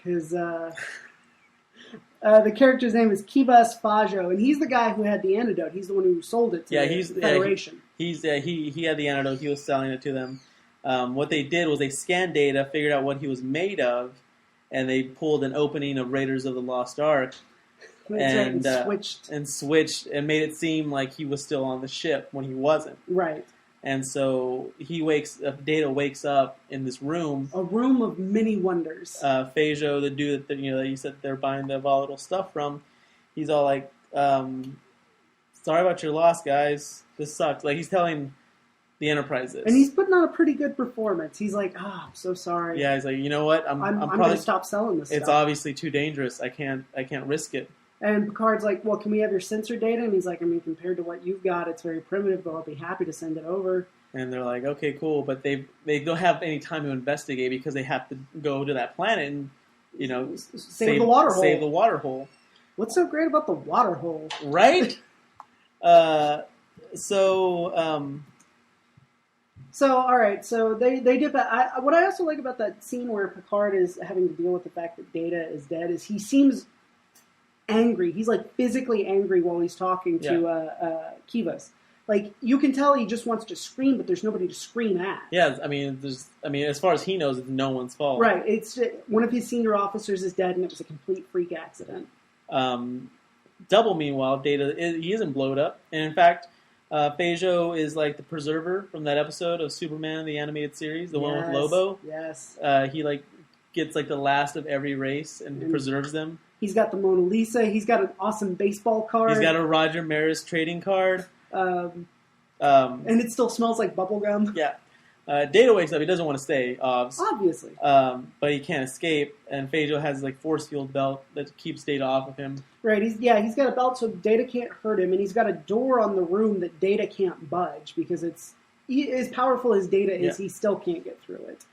Speaker 2: the character's name is Kivas Fajo, and he's the guy who had the antidote. He's the one who sold it to the Federation.
Speaker 1: He had the antidote. He was selling it to them. What they did was they scanned Data, figured out what he was made of, and they pulled an opening of Raiders of the Lost Ark and switched and made it seem like he was still on the ship when he wasn't.
Speaker 2: Right.
Speaker 1: And so Data wakes up in this room.
Speaker 2: A room of many wonders.
Speaker 1: Phaedo, the dude that you said they're buying the volatile stuff from, he's all like, sorry about your loss, guys. This sucks. Like, he's telling the Enterprise this.
Speaker 2: And he's putting on a pretty good performance. He's like, I'm so sorry.
Speaker 1: Yeah, he's like, you know what? I'm
Speaker 2: probably
Speaker 1: going
Speaker 2: to stop selling this
Speaker 1: It's
Speaker 2: stuff.
Speaker 1: obviously too dangerous. I can't risk it.
Speaker 2: And Picard's like, well, can we have your sensor data? And he's like, I mean, compared to what you've got, it's very primitive, but I'll be happy to send it over.
Speaker 1: And they're like, okay, cool. But they don't have any time to investigate because they have to go to that planet and,
Speaker 2: save the water hole.
Speaker 1: Save the water hole.
Speaker 2: What's so great about the water hole?
Speaker 1: Right? So,
Speaker 2: all right. So they did that. What I also like about that scene where Picard is having to deal with the fact that Data is dead is he seems angry. He's like physically angry while he's talking to Kivas. Like, you can tell he just wants to scream, but there's nobody to scream at. Yeah,
Speaker 1: I mean, as far as he knows, it's no one's fault.
Speaker 2: Right. It's one of his senior officers is dead, and it was a complete freak accident.
Speaker 1: Double, meanwhile, Data he isn't blowed up, and in fact, Phaedo is like the preserver from that episode of Superman, the animated series, the one with Lobo.
Speaker 2: Yes.
Speaker 1: He like gets like the last of every race and preserves them.
Speaker 2: He's got the Mona Lisa. He's got an awesome baseball card.
Speaker 1: He's got a Roger Maris trading card.
Speaker 2: And it still smells like bubblegum.
Speaker 1: Yeah. Data wakes up. He doesn't want to stay,
Speaker 2: obviously.
Speaker 1: But he can't escape. And Phaedo has like force field belt that keeps Data off of him.
Speaker 2: Right. He's got a belt so Data can't hurt him, and he's got a door on the room that Data can't budge because it's as powerful as Data is. He still can't get through it.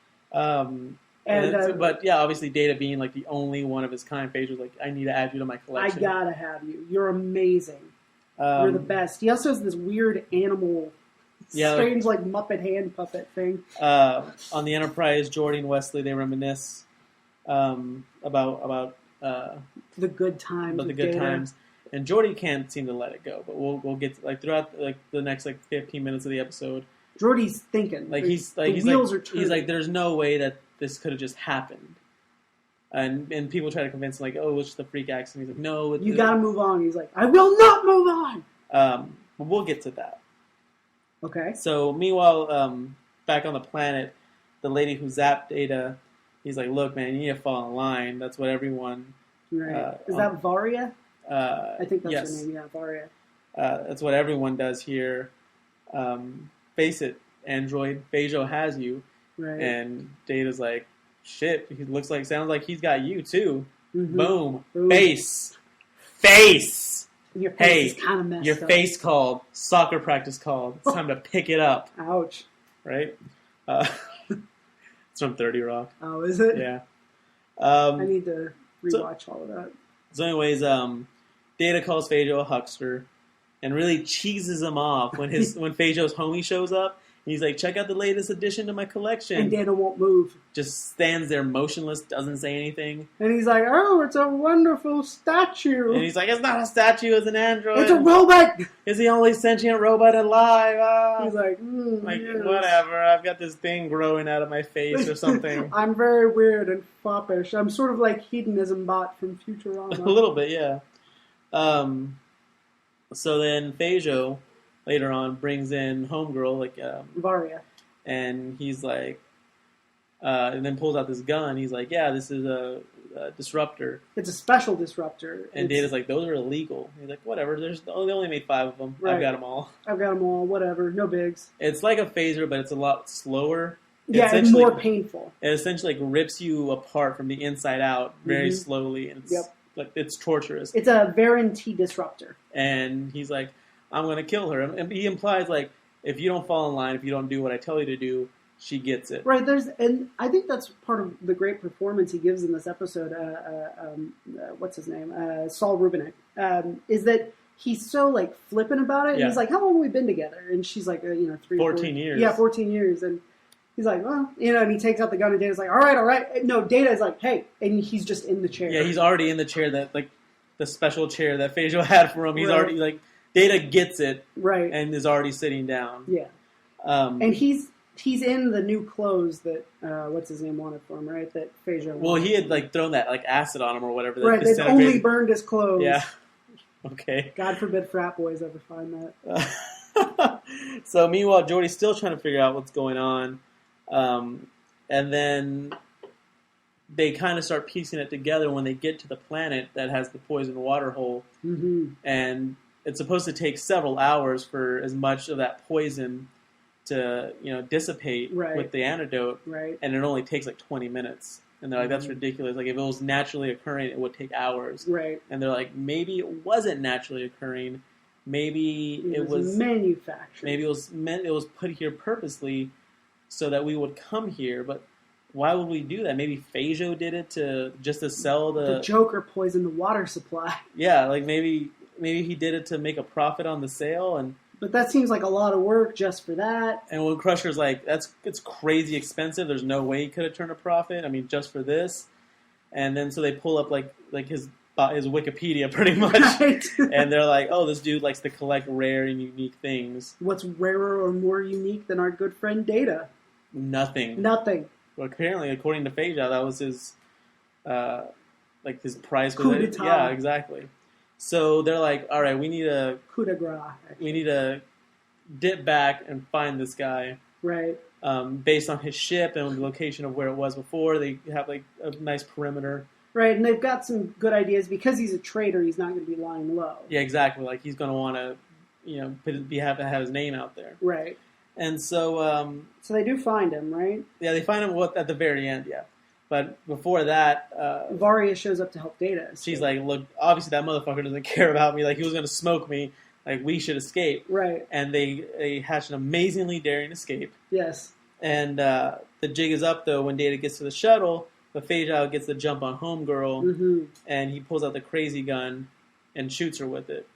Speaker 1: But obviously Data being like the only one of his kind, Phaedo's like, I need to add you to my collection.
Speaker 2: I gotta have you. You're amazing. You're the best. He also has this weird animal, strange like Muppet hand puppet thing.
Speaker 1: On the Enterprise, Geordi and Wesley, they reminisce about
Speaker 2: the good times.
Speaker 1: About the good times. And Geordi can't seem to let it go. But we'll get to, like throughout like the next like 15 minutes of the episode.
Speaker 2: Geordi's thinking.
Speaker 1: Like he's like there's no way that this could have just happened. And people try to convince him, like, oh, it's just a freak accident. He's like, no.
Speaker 2: You gotta move on. He's like, I will not move on!
Speaker 1: But we'll get to that.
Speaker 2: Okay.
Speaker 1: So, meanwhile, back on the planet, the lady who zapped Data, he's like, look, man, you need to fall in line. That's what everyone...
Speaker 2: Right. Is that Varia? I think that's her name, yeah, Varia.
Speaker 1: That's what everyone does here. Face it, Android, Phaedo has you.
Speaker 2: Right.
Speaker 1: And Data's like, shit, he sounds like he's got you too.
Speaker 2: Mm-hmm.
Speaker 1: Boom.
Speaker 2: Boom.
Speaker 1: Face.
Speaker 2: Your face is kind of messed
Speaker 1: your
Speaker 2: up.
Speaker 1: face called. Soccer practice called. It's time to pick it up.
Speaker 2: Ouch.
Speaker 1: Right? It's from 30 Rock.
Speaker 2: Oh, is it?
Speaker 1: Yeah.
Speaker 2: I need to rewatch all of that.
Speaker 1: So anyways, Data calls Phaedo a huckster and really cheeses him off when when Phaedo's homie shows up. He's like, check out the latest addition to my collection.
Speaker 2: And Data won't move.
Speaker 1: Just stands there motionless, doesn't say anything.
Speaker 2: And he's like, oh, it's a wonderful statue.
Speaker 1: And he's like, it's not a statue, it's an android.
Speaker 2: It's a robot!
Speaker 1: It's the only sentient robot alive.
Speaker 2: He's like,
Speaker 1: yes. Whatever, I've got this thing growing out of my face or something.
Speaker 3: I'm very weird and foppish. I'm sort of like Hedonism Bot from Futurama.
Speaker 1: A little bit, yeah. So then Phaedo later on brings in Homegirl, like
Speaker 2: Varia,
Speaker 1: and he's like, and then pulls out this gun. He's like, "Yeah, this is a disruptor.
Speaker 2: It's a special disruptor."
Speaker 1: And Data's like, "Those are illegal." He's like, "Whatever. They only made 5 of them.
Speaker 2: Right.
Speaker 1: I've got them all.
Speaker 2: Whatever. No bigs."
Speaker 1: It's like a phaser, but it's a lot slower.
Speaker 2: Yeah, it's more painful.
Speaker 1: It essentially like rips you apart from the inside out very slowly, and it's like it's torturous.
Speaker 2: It's a Varan T disruptor.
Speaker 1: And he's like, I'm going to kill her. And he implies, like, if you don't fall in line, if you don't do what I tell you to do, she gets it.
Speaker 2: Right. And I think that's part of the great performance he gives in this episode. What's his name? Saul Rubinek. Is that he's so, like, flippant about it. And he's like, how long have we been together? And she's like,
Speaker 1: 14 years.
Speaker 2: Yeah, 14 years. And he's like, well, and he takes out the gun, and Data's like, all right. No, Data's like, hey. And he's just in the chair.
Speaker 1: Yeah, he's already in the chair that, like, the special chair that Phaedo had for him. He's already, like, Data gets it,
Speaker 2: right,
Speaker 1: and is already sitting down.
Speaker 2: Yeah, and he's he's in the new clothes that what's his name wanted for him, right? That Phaedra.
Speaker 1: Well, he had like thrown that like acid on him or whatever. That
Speaker 2: right, they've only burned his clothes.
Speaker 1: Yeah. Okay.
Speaker 2: God forbid frat boys ever find that.
Speaker 1: So meanwhile, Geordi's still trying to figure out what's going on, and then they kind of start piecing it together when they get to the planet that has the poison water hole, and it's supposed to take several hours for as much of that poison to dissipate with the antidote, and it only takes like 20 minutes. And they're like, that's ridiculous. Like, if it was naturally occurring, it would take hours.
Speaker 2: Right.
Speaker 1: And they're like, maybe it wasn't naturally occurring. Maybe it was
Speaker 2: manufactured.
Speaker 1: Maybe it was put here purposely so that we would come here. But why would we do that? Maybe Phaedo did it just to sell
Speaker 2: the Joker poisoned the water supply.
Speaker 1: Yeah, like maybe he did it to make a profit on the sale.
Speaker 2: But that seems like a lot of work just for that.
Speaker 1: And when Crusher's like, it's crazy expensive. There's no way he could have turned a profit. I mean, just for this. And then so they pull up like his Wikipedia pretty much. Right. And they're like, oh, this dude likes to collect rare and unique things.
Speaker 2: What's rarer or more unique than our good friend Data?
Speaker 1: Nothing. Well, apparently, according to Phaedra, that was his his price.
Speaker 2: Coup d'etat.
Speaker 1: Yeah, exactly. So they're like, all right, we need
Speaker 2: coup de grace.
Speaker 1: We need to dip back and find this guy.
Speaker 2: Right.
Speaker 1: Based on his ship and the location of where it was before, they have like a nice perimeter.
Speaker 2: Right, and they've got some good ideas. Because he's a traitor, he's not going to be lying low.
Speaker 1: Yeah, exactly. Like, he's going to want to, have his name out there.
Speaker 2: Right.
Speaker 1: And so...
Speaker 2: so they do find him, right?
Speaker 1: Yeah, they find him at the very end, yeah. But before that...
Speaker 2: Varia shows up to help Data.
Speaker 1: She's like, look, obviously that motherfucker doesn't care about me. Like, he was going to smoke me. Like, we should escape.
Speaker 2: Right.
Speaker 1: And they hatch an amazingly daring escape.
Speaker 2: Yes.
Speaker 1: And the jig is up, though, when Data gets to the shuttle. But Phaedra gets the jump on Homegirl, and he pulls out the crazy gun and shoots her with it.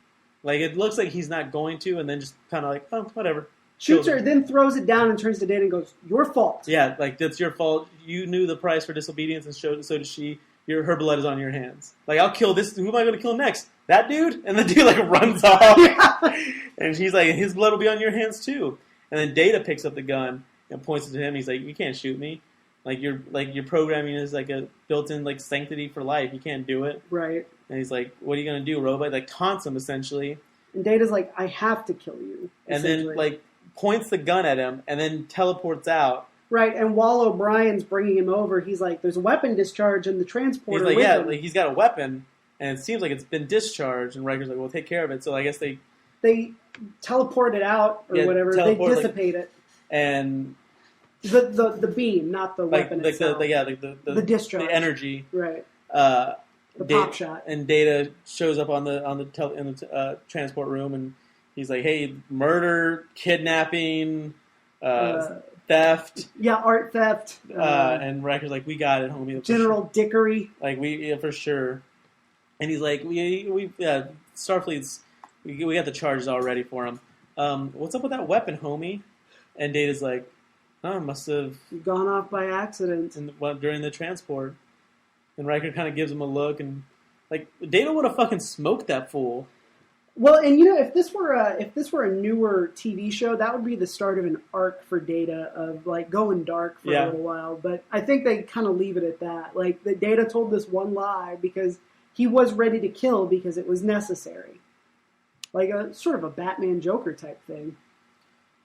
Speaker 1: Like, it looks like he's not going to, and then just kind of like, oh, whatever.
Speaker 2: Shoots her, then throws it down and turns to Data and goes, your fault.
Speaker 1: Yeah, like, that's your fault. You knew the price for disobedience, and so did she. Her blood is on your hands. Like, I'll kill this. Who am I going to kill next? That dude? And the dude, like, runs off. Yeah. And she's like, his blood will be on your hands, too. And then Data picks up the gun and points it to him. He's like, you can't shoot me. Your programming is like a built-in like sanctity for life. You can't do it.
Speaker 2: Right.
Speaker 1: And he's like, what are you gonna do, robot? Like taunts him essentially.
Speaker 2: And Data's like, I have to kill you.
Speaker 1: And then like points the gun at him and then teleports out.
Speaker 2: Right. And while O'Brien's bringing him over, he's like, there's a weapon discharge in the transporter.
Speaker 1: He's like, like he's got a weapon and it seems like it's been discharged. And Riker's like, well, take care of it. So I guess they
Speaker 2: teleport it out or whatever. They dissipate it.
Speaker 1: And
Speaker 2: The beam, not the weapon itself.
Speaker 1: The
Speaker 2: discharge,
Speaker 1: the energy,
Speaker 2: right?
Speaker 1: The
Speaker 2: pop shot.
Speaker 1: And Data shows up in the transport room, and he's like, "Hey, murder, kidnapping, theft,
Speaker 2: art theft."
Speaker 1: And Riker's like, "We got it, homie."
Speaker 2: General Dickery,
Speaker 1: for sure. And he's like, Starfleet's, we got the charges all ready for him. What's up with that weapon, homie?" And Data's like, oh, must have
Speaker 2: gone off by accident
Speaker 1: during the transport. And Riker kind of gives him a look, and like Data would have fucking smoked that fool.
Speaker 2: Well, and if this were a newer TV show, that would be the start of an arc for Data of like going dark for a little while. But I think they kind of leave it at that. Like the Data told this one lie because he was ready to kill because it was necessary, like a sort of a Batman Joker type thing.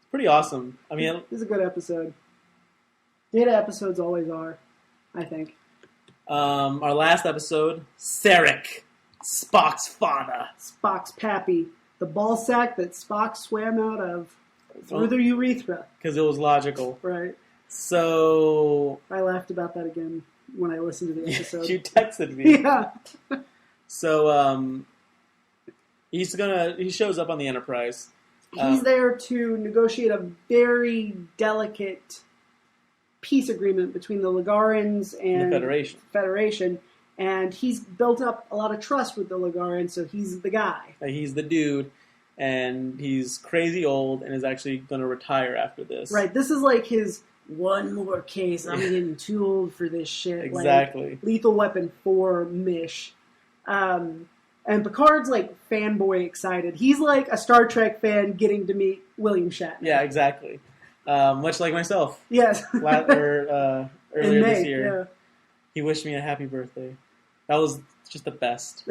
Speaker 1: Pretty awesome. I mean,
Speaker 2: this is a good episode. Data episodes always are, I think.
Speaker 1: Our last episode, Sarek, Spock's father,
Speaker 2: Spock's pappy, the ball sack that Spock swam out of through the urethra
Speaker 1: because it was logical.
Speaker 2: Right.
Speaker 1: So
Speaker 2: I laughed about that again when I listened to the episode.
Speaker 1: You texted me.
Speaker 2: Yeah.
Speaker 1: So he shows up on the Enterprise.
Speaker 2: He's there to negotiate a very delicate peace agreement between the Ligarans and
Speaker 1: the
Speaker 2: Federation. And he's built up a lot of trust with the Ligarans, so he's the guy.
Speaker 1: He's the dude, and he's crazy old and is actually going to retire after this.
Speaker 2: Right, this is like his one more case. I'm getting too old for this shit.
Speaker 1: Exactly.
Speaker 2: Like Lethal Weapon 4 Mish. And Picard's, like, fanboy excited. He's like a Star Trek fan getting to meet William Shatner.
Speaker 1: Yeah, exactly. Much like myself.
Speaker 2: Yes.
Speaker 1: Earlier
Speaker 2: In May,
Speaker 1: this year.
Speaker 2: yeah.
Speaker 1: He wished me a happy birthday. That was just the best.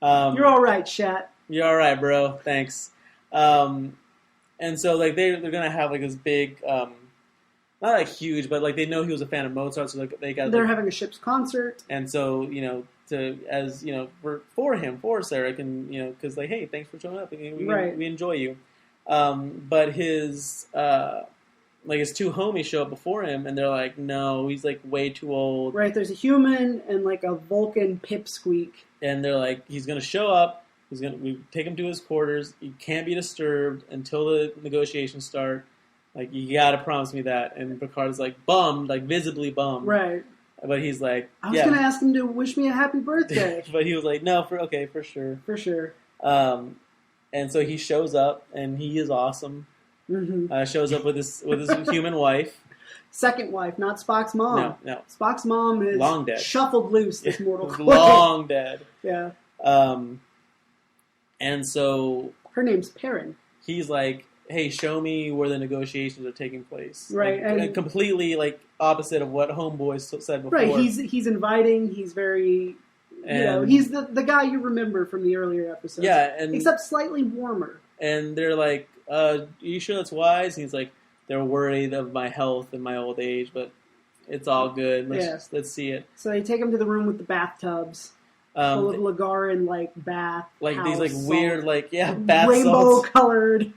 Speaker 2: You're all right, Shat.
Speaker 1: You're all right, bro. Thanks. And so like they're gonna have like this big, not like huge, but like they know he was a fan of Mozart, so like
Speaker 2: they're having a ship's concert,
Speaker 1: and so for Sarek, and because like, hey, thanks for showing up. We enjoy you. But his his two homies show up before him, and they're like, no, he's like way too old.
Speaker 2: Right, there's a human and like a Vulcan pipsqueak.
Speaker 1: And they're like, he's going to show up. We take him to his quarters. He can't be disturbed until the negotiations start. Like, you got to promise me that. And Picard is like bummed, like visibly bummed.
Speaker 2: Right.
Speaker 1: But he's like,
Speaker 2: I was going to ask him to wish me a happy birthday.
Speaker 1: But he was like, no, for sure.
Speaker 2: For sure.
Speaker 1: And so he shows up, and he is awesome.
Speaker 2: Mm-hmm.
Speaker 1: Shows up with his human wife.
Speaker 2: Second wife, not Spock's mom.
Speaker 1: No.
Speaker 2: Spock's mom is
Speaker 1: long dead.
Speaker 2: Shuffled loose this mortal coil.
Speaker 1: Long dead.
Speaker 2: Yeah.
Speaker 1: And so
Speaker 2: her name's Perrin.
Speaker 1: He's like, hey, show me where the negotiations are taking place.
Speaker 2: Right.
Speaker 1: Like, and completely like opposite of what Homeboy said before.
Speaker 2: Right. He's inviting. He's very, he's the guy you remember from the earlier episodes.
Speaker 1: Yeah.
Speaker 2: Except slightly warmer.
Speaker 1: And they're like, are you sure that's wise? And he's like, they're worried of my health and my old age, but it's all good. Let's see it.
Speaker 2: So they take him to the room with the bathtubs. Full of Lagarin bath.
Speaker 1: Like these weird
Speaker 2: bath rainbow colored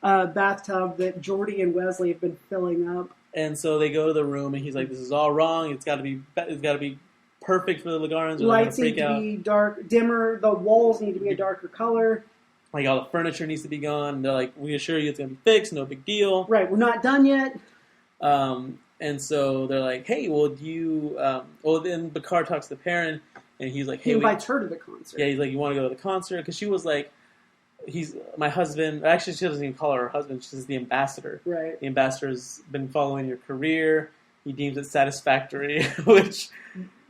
Speaker 2: bathtub that Geordi and Wesley have been filling up.
Speaker 1: And so they go to the room, and he's like, "This is all wrong. It's got to be perfect for the Lagarins.
Speaker 2: Lights need to be dark, dimmer. The walls need to be a darker color.
Speaker 1: Like all the furniture needs to be gone." And they're like, "We assure you it's gonna be fixed. No big deal."
Speaker 2: Right, we're not done yet.
Speaker 1: And so they're like, "Hey, well, do you?" Then Picard talks to Perrin, and he's like, "Hey,
Speaker 2: he invites her to the concert."
Speaker 1: Yeah, he's like, "You want to go to the concert?" Because she was like, "He's my husband." Actually, she doesn't even call her husband. She says the ambassador.
Speaker 2: Right.
Speaker 1: The ambassador's been following your career. He deems it satisfactory, which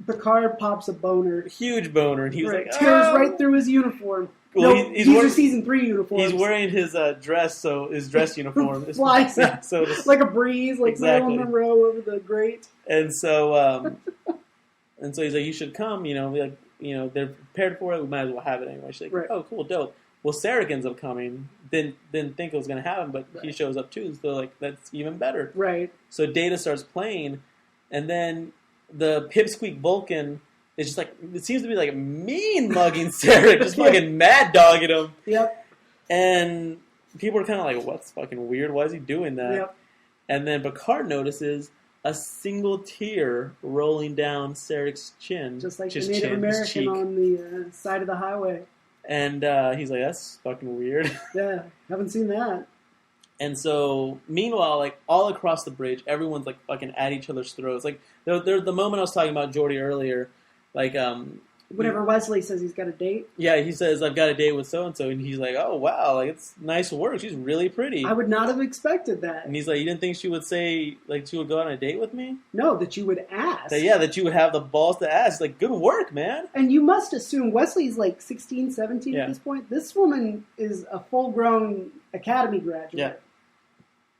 Speaker 2: Picard pops a boner,
Speaker 1: huge boner, and he was like,
Speaker 2: tears right through his uniform.
Speaker 1: Well,
Speaker 2: these are season 3 uniforms.
Speaker 1: He's wearing his dress uniform
Speaker 2: flies
Speaker 1: so
Speaker 2: like a breeze, like
Speaker 1: exactly.
Speaker 2: Marilyn Monroe over the grate.
Speaker 1: And so, he's like, "You should come." They're prepared for it. We might as well have it anyway. She's like,
Speaker 2: right.
Speaker 1: "Oh, cool, dope." Well, Sarek ends up coming. Didn't think it was going to happen, but he shows up too. So like, that's even better.
Speaker 2: Right.
Speaker 1: So Data starts playing, and then the Pipsqueak Vulcan. It's just like, it seems to be like mean mugging Sarek, just fucking mad dogging him.
Speaker 2: Yep.
Speaker 1: And people are kind of like, what's fucking weird? Why is he doing that?
Speaker 2: Yep.
Speaker 1: And then Picard notices a single tear rolling down Sarek's chin.
Speaker 2: Just like the Native American on the side of the highway.
Speaker 1: And he's like, that's fucking weird.
Speaker 2: Yeah, haven't seen that.
Speaker 1: And so, meanwhile, like, all across the bridge, everyone's like fucking at each other's throats. Like, the moment I was talking about Geordi earlier, like,
Speaker 2: whenever Wesley says he's got a date.
Speaker 1: Yeah, he says, I've got a date with so-and-so, and he's like, oh, wow, like, it's nice work. She's really pretty.
Speaker 2: I would not have expected that.
Speaker 1: And he's like, you didn't think she would say, like, she would go on a date with me?
Speaker 2: No, that you would ask.
Speaker 1: That you would have the balls to ask. Like, good work, man.
Speaker 2: And you must assume Wesley's like 16, 17 at this point. This woman is a full-grown academy graduate.
Speaker 1: Yeah.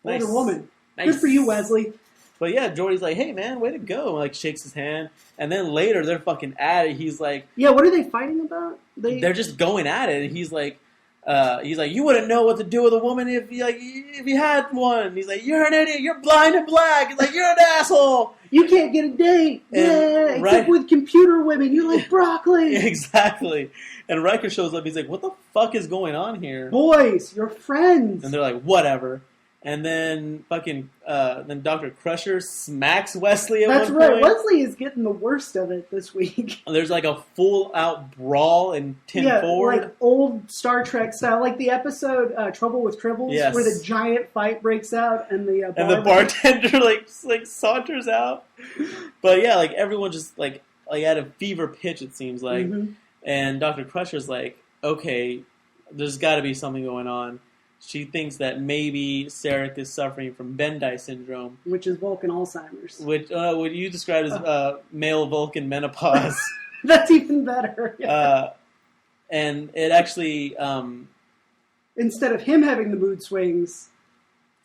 Speaker 2: Older woman.
Speaker 1: Nice.
Speaker 2: Good for you, Wesley.
Speaker 1: But yeah, Geordi's like, hey man, way to go. And, like, shakes his hand. And then later they're fucking at it. He's like,
Speaker 2: yeah, what are they fighting about?
Speaker 1: They're just going at it. And he's like, you wouldn't know what to do with a woman if you had one. He's like, you're an idiot. You're blind and black. He's like, you're an asshole.
Speaker 2: You can't get a date. Except with computer women. You like broccoli.
Speaker 1: Exactly. And Riker shows up. He's like, what the fuck is going on here?
Speaker 2: Boys, you're friends.
Speaker 1: And they're like, whatever. And then then Dr. Crusher smacks Wesley at one point.
Speaker 2: That's right. Wesley is getting the worst of it this week.
Speaker 1: And there's like a full-out brawl in 10 forward.
Speaker 2: Like old Star Trek style. Like the episode Trouble with Tribbles, where the giant fight breaks out and the
Speaker 1: bartender like saunters out. But yeah, like everyone just like at a fever pitch, it seems like. Mm-hmm. And Dr. Crusher's like, okay, there's got to be something going on. She thinks that maybe Sarek is suffering from Bendai syndrome.
Speaker 2: Which is Vulcan Alzheimer's.
Speaker 1: Which what you described as male Vulcan menopause.
Speaker 2: That's even better. Yeah.
Speaker 1: And it actually...
Speaker 2: instead of him having the mood swings,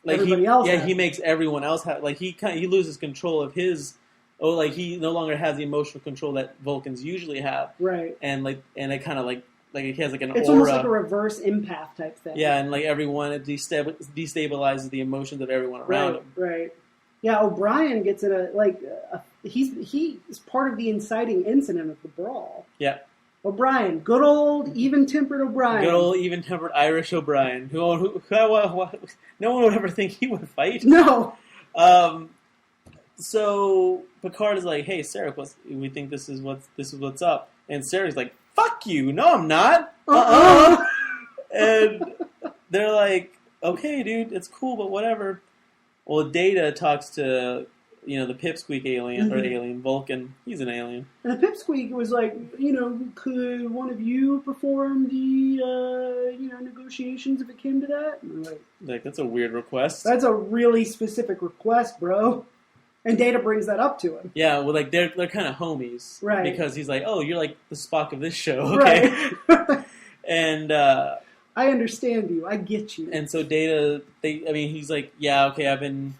Speaker 2: everybody else.
Speaker 1: Yeah, he makes everyone else have he loses control of his. Oh, like he no longer has the emotional control that Vulcans usually have.
Speaker 2: Right.
Speaker 1: And it kind of like he has like an
Speaker 2: it's
Speaker 1: aura.
Speaker 2: almost like a reverse empath type thing.
Speaker 1: Yeah, and like everyone, it destabilizes the emotions of everyone around him.
Speaker 2: Right. Yeah, O'Brien gets he's part of the inciting incident of the brawl.
Speaker 1: Yeah.
Speaker 2: O'Brien, good old even-tempered O'Brien.
Speaker 1: Good old even-tempered Irish O'Brien, who no one would ever think he would fight.
Speaker 2: No.
Speaker 1: So Picard is like, "Hey, Sarek, we think this is what's up," and Sarek's like, "Fuck you! No, I'm not." And they're like, "Okay, dude, it's cool, but whatever." Well, Data talks to the Pipsqueak alien or alien Vulcan. He's an alien.
Speaker 2: And the Pipsqueak was like, could one of you perform the negotiations if it came to that? And I'm
Speaker 1: like, that's a weird request.
Speaker 2: That's a really specific request, bro. And Data brings that up to him.
Speaker 1: Yeah, well, like they're kind of homies,
Speaker 2: right?
Speaker 1: Because he's like, "Oh, you're like the Spock of this show, okay?"
Speaker 2: Right.
Speaker 1: And
Speaker 2: I understand you. I get you.
Speaker 1: And so Data, he's like, "Yeah, okay, I've been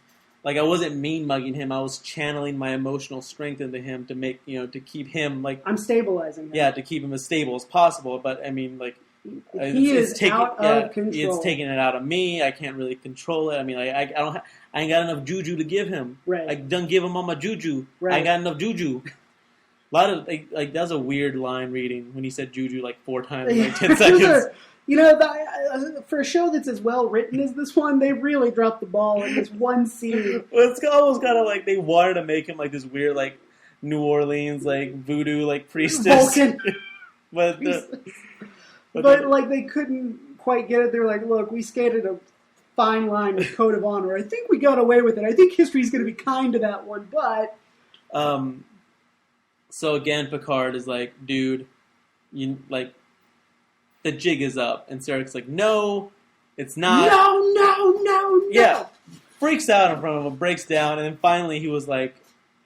Speaker 1: like I wasn't mean mugging him. I was channeling my emotional strength into him to make to keep him like
Speaker 2: I'm stabilizing him.
Speaker 1: Yeah, to keep him as stable as possible. But I mean, like."
Speaker 2: He is out of control.
Speaker 1: It's taking it out of me. I can't really control it. I mean, I ain't got enough juju to give him.
Speaker 2: Right.
Speaker 1: I done give him all my juju.
Speaker 2: Right.
Speaker 1: I ain't got enough juju. A lot of that's a weird line reading when he said juju like 4 times in like 10 seconds.
Speaker 2: For a show that's as well written as this one, they really dropped the ball in this one scene.
Speaker 1: Well, it's almost kind of like they wanted to make him like this weird like New Orleans like voodoo like priestess.
Speaker 2: Vulcan. But like they couldn't quite get it. They were like, "Look, we skated a fine line with Code of Honor. I think we got away with it. I think history's going to be kind to that one." But
Speaker 1: so again, Picard is like, "Dude, you like the jig is up," and Sarek's like, "No, it's not.
Speaker 2: No."
Speaker 1: Yeah, freaks out in front of him, breaks down, and then finally he was like,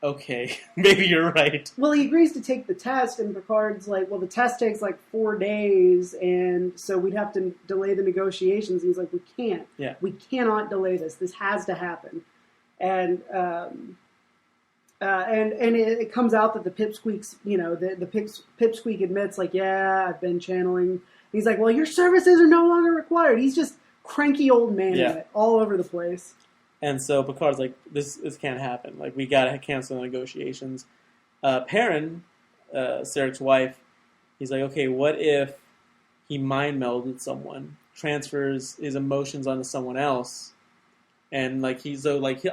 Speaker 1: "Okay, maybe you're right."
Speaker 2: Well, he agrees to take the test, and Picard's like, "Well, the test takes like 4 days, and so we'd have to delay the negotiations." And he's like, "We can't.
Speaker 1: Yeah.
Speaker 2: We cannot delay this. This has to happen." And it comes out that the Pipsqueaks, the Pipsqueak admits, like, "Yeah, I've been channeling." And he's like, "Well, your services are no longer required." He's just cranky old man in it, all over the place.
Speaker 1: And so Picard's like, this can't happen. Like, we gotta cancel the negotiations. Perrin, Sarek's wife, he's like, okay, what if he mind melded someone, transfers his emotions onto someone else, and like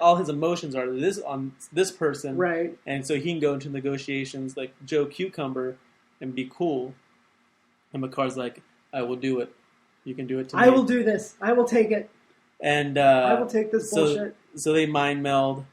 Speaker 1: all his emotions are on this person,
Speaker 2: right? And
Speaker 1: so he can go into negotiations like Joe Cucumber and be cool. And Picard's like, I will do it. You can do it to me.
Speaker 2: I will do this. I will take it.
Speaker 1: And
Speaker 2: I will take this bullshit.
Speaker 1: So they mind meld,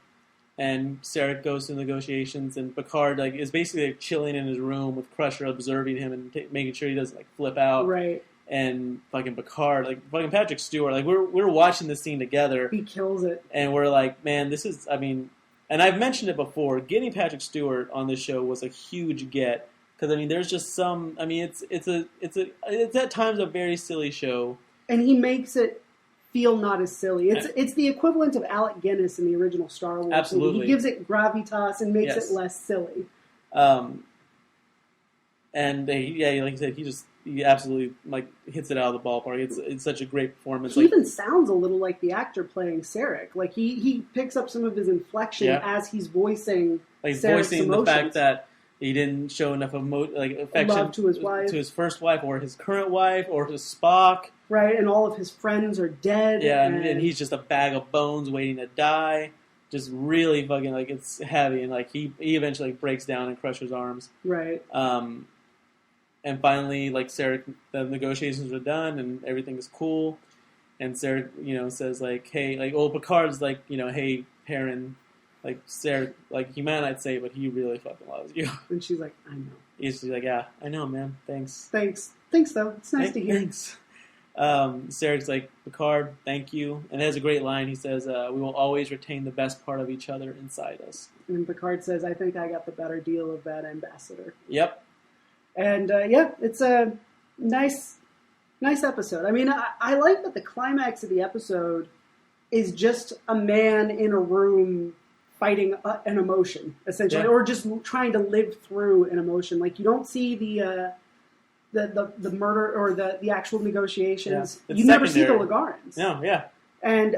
Speaker 1: and Sarek goes to negotiations, and Picard is basically chilling in his room with Crusher observing him and making sure he doesn't flip out.
Speaker 2: Right.
Speaker 1: And fucking Picard, fucking Patrick Stewart, we're watching this scene together.
Speaker 2: He kills it.
Speaker 1: And we're like, man, this is, and I've mentioned it before, getting Patrick Stewart on this show was a huge get. Because, there's just some, it's at times a very silly show.
Speaker 2: And he makes it feel not as silly. It's the equivalent of Alec Guinness in the original Star Wars.
Speaker 1: Absolutely.
Speaker 2: He gives it gravitas and makes it less silly.
Speaker 1: And like you said, he absolutely hits it out of the ballpark. It's such a great performance.
Speaker 2: He even sounds a little like the actor playing Sarek. Like he picks up some of his inflection as he's voicing Sarek's
Speaker 1: voicing
Speaker 2: emotions.
Speaker 1: The fact that he didn't show enough affection
Speaker 2: love to his wife,
Speaker 1: to his first wife, or his current wife, or to Spock.
Speaker 2: Right, and all of his friends are dead.
Speaker 1: Yeah, and he's just a bag of bones waiting to die. Just really fucking it's heavy, and he eventually breaks down in Crusher's arms.
Speaker 2: Right.
Speaker 1: And finally, Sarek, the negotiations are done, and everything is cool. And Sarek, says hey, Picard's hey, Perrin. Sarek, he might not say, but he really fucking loves you.
Speaker 2: And she's like, I know.
Speaker 1: She's like, yeah, I know, man. Thanks.
Speaker 2: Thanks, though. It's nice to hear.
Speaker 1: Thanks. Sarek's like, Picard, thank you. And it has a great line. He says, we will always retain the best part of each other inside us.
Speaker 2: And Picard says, I think I got the better deal of that ambassador.
Speaker 1: Yep.
Speaker 2: And, it's a nice episode. I like that the climax of the episode is just a man in a room fighting an emotion, essentially, or just trying to live through an emotion. Like, you don't see the murder or the actual negotiations.
Speaker 1: Yeah.
Speaker 2: You never see the Lagarans.
Speaker 1: No, yeah.
Speaker 2: And,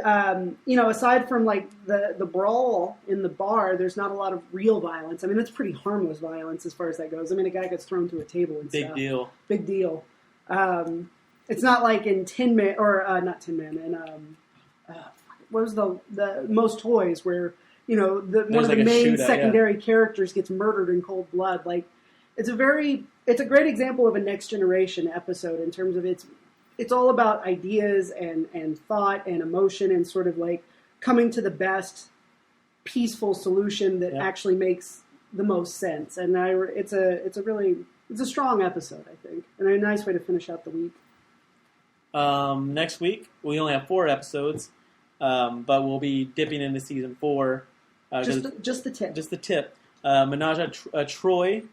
Speaker 2: aside from, like, the brawl in the bar, there's not a lot of real violence. I mean, it's pretty harmless violence as far as that goes. I mean, a guy gets thrown through a table and stuff. Big deal. It's not like in Tin Man, or not Tin Man, and what was the Most Toys, where, one of the main secondary characters gets murdered in cold blood. Like, it's a great example of a Next Generation episode in terms of it's all about ideas and thought and emotion and sort of like coming to the best peaceful solution that actually makes the most sense. And it's a strong episode, I think, and a nice way to finish out the week.
Speaker 1: Next week we only have 4 episodes, but we'll be dipping into season 4.
Speaker 2: Just the tip.
Speaker 1: Just the tip. Menage a Troy,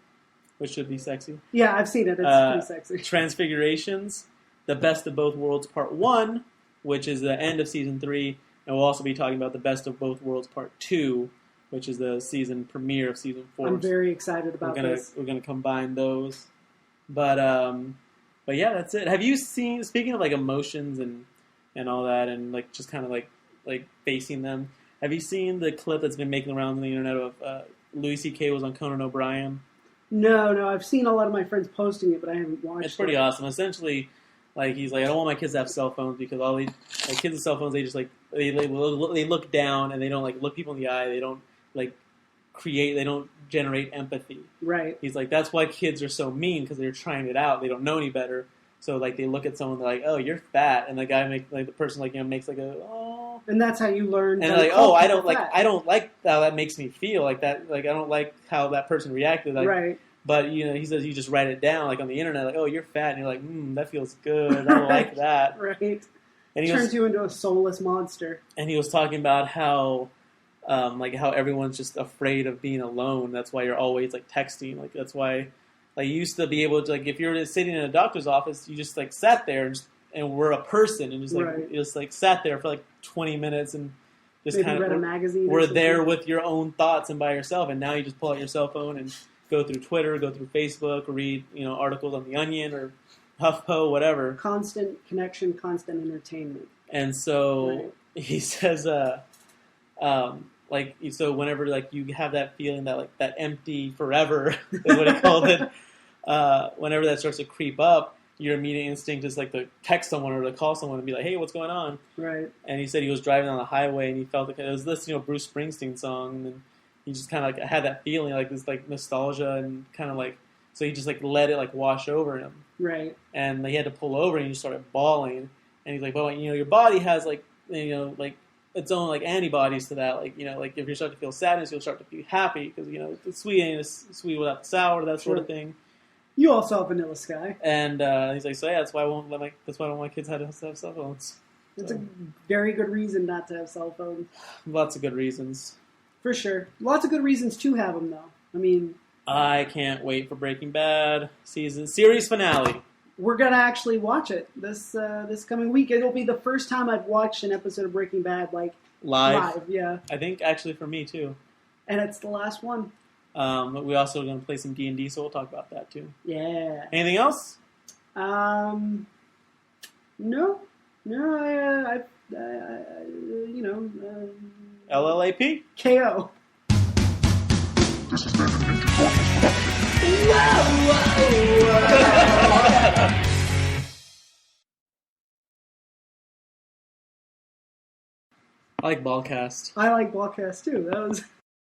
Speaker 1: which should be sexy.
Speaker 2: Yeah, I've seen it. It's pretty sexy.
Speaker 1: Transfigurations, The Best of Both Worlds Part 1, which is the end of Season 3. And we'll also be talking about The Best of Both Worlds Part 2, which is the season premiere of Season 4.
Speaker 2: I'm very excited about this.
Speaker 1: We're going to combine those. But yeah, that's it. Have you seen, speaking of like emotions and all that, and like just kind of like facing them, have you seen the clip that's been making around on the internet of Louis C.K. was on Conan O'Brien?
Speaker 2: No, I've seen a lot of my friends posting it, but I haven't watched it.
Speaker 1: It's pretty awesome. Essentially, like, he's like, I don't want my kids to have cell phones because all these kids with cell phones, they just like they look down and they don't like look people in the eye. They don't like they don't generate empathy.
Speaker 2: Right.
Speaker 1: He's like, that's why kids are so mean, because they're trying it out. They don't know any better. So like they look at someone, they're like, oh, you're fat, and the guy the person makes like a oh,
Speaker 2: and that's how you learn.
Speaker 1: And like, oh, I don't like how that makes me feel, like that, like I don't like how that person reacted, like,
Speaker 2: right.
Speaker 1: But he says you just write it down like on the internet, like, oh, you're fat, and you're like, that feels good. I don't like that.
Speaker 2: Right.
Speaker 1: And
Speaker 2: turns you into a soulless monster.
Speaker 1: And he was talking about how how everyone's just afraid of being alone. That's why you're always like texting. Like that's why, like, you used to be able to, like, if you're sitting in a doctor's office, you just like sat there and we're a person and just like
Speaker 2: right.
Speaker 1: just like sat there for like 20 minutes and just
Speaker 2: maybe
Speaker 1: kind of
Speaker 2: read a magazine.
Speaker 1: We're there with your own thoughts and by yourself. And now you just pull out your cell phone and go through Twitter, go through Facebook, read articles on The Onion or HuffPo, whatever.
Speaker 2: Constant connection, constant entertainment.
Speaker 1: And so
Speaker 2: right.
Speaker 1: he says, so whenever like you have that feeling that like that empty forever is what he called it, whenever that starts to creep up, your immediate instinct is like to text someone or to call someone and be like, hey, what's going on?
Speaker 2: Right.
Speaker 1: And he said he was driving on the highway and he felt like it was listening to a Bruce Springsteen song, and then he just kind of like had that feeling, like this like nostalgia, and kind of like, so he just like let it like wash over him.
Speaker 2: Right.
Speaker 1: And he had to pull over and he just started bawling. And he's like, well, your body has like like its own like antibodies to that. Like like if you start to feel sadness, you'll start to be happy because the sweet ain't as sweet without the sour, that sort of thing.
Speaker 2: You also have Vanilla Sky.
Speaker 1: And he's like, so yeah, that's why I don't want my kids to have cell phones.
Speaker 2: It's a very good reason not to have cell phones.
Speaker 1: Lots of good reasons.
Speaker 2: For sure. Lots of good reasons to have them, though. I mean,
Speaker 1: I can't wait for Breaking Bad series finale.
Speaker 2: We're gonna actually watch it this coming week. It'll be the first time I've watched an episode of Breaking Bad like live. Yeah,
Speaker 1: I think actually for me too.
Speaker 2: And it's the last one.
Speaker 1: We also are going to play some D&D, so we'll talk about that too.
Speaker 2: Yeah.
Speaker 1: Anything else?
Speaker 2: No.
Speaker 1: LLAP?
Speaker 2: KO.
Speaker 4: This has been an
Speaker 1: I like Ballcast.
Speaker 2: I like Ballcast too. That was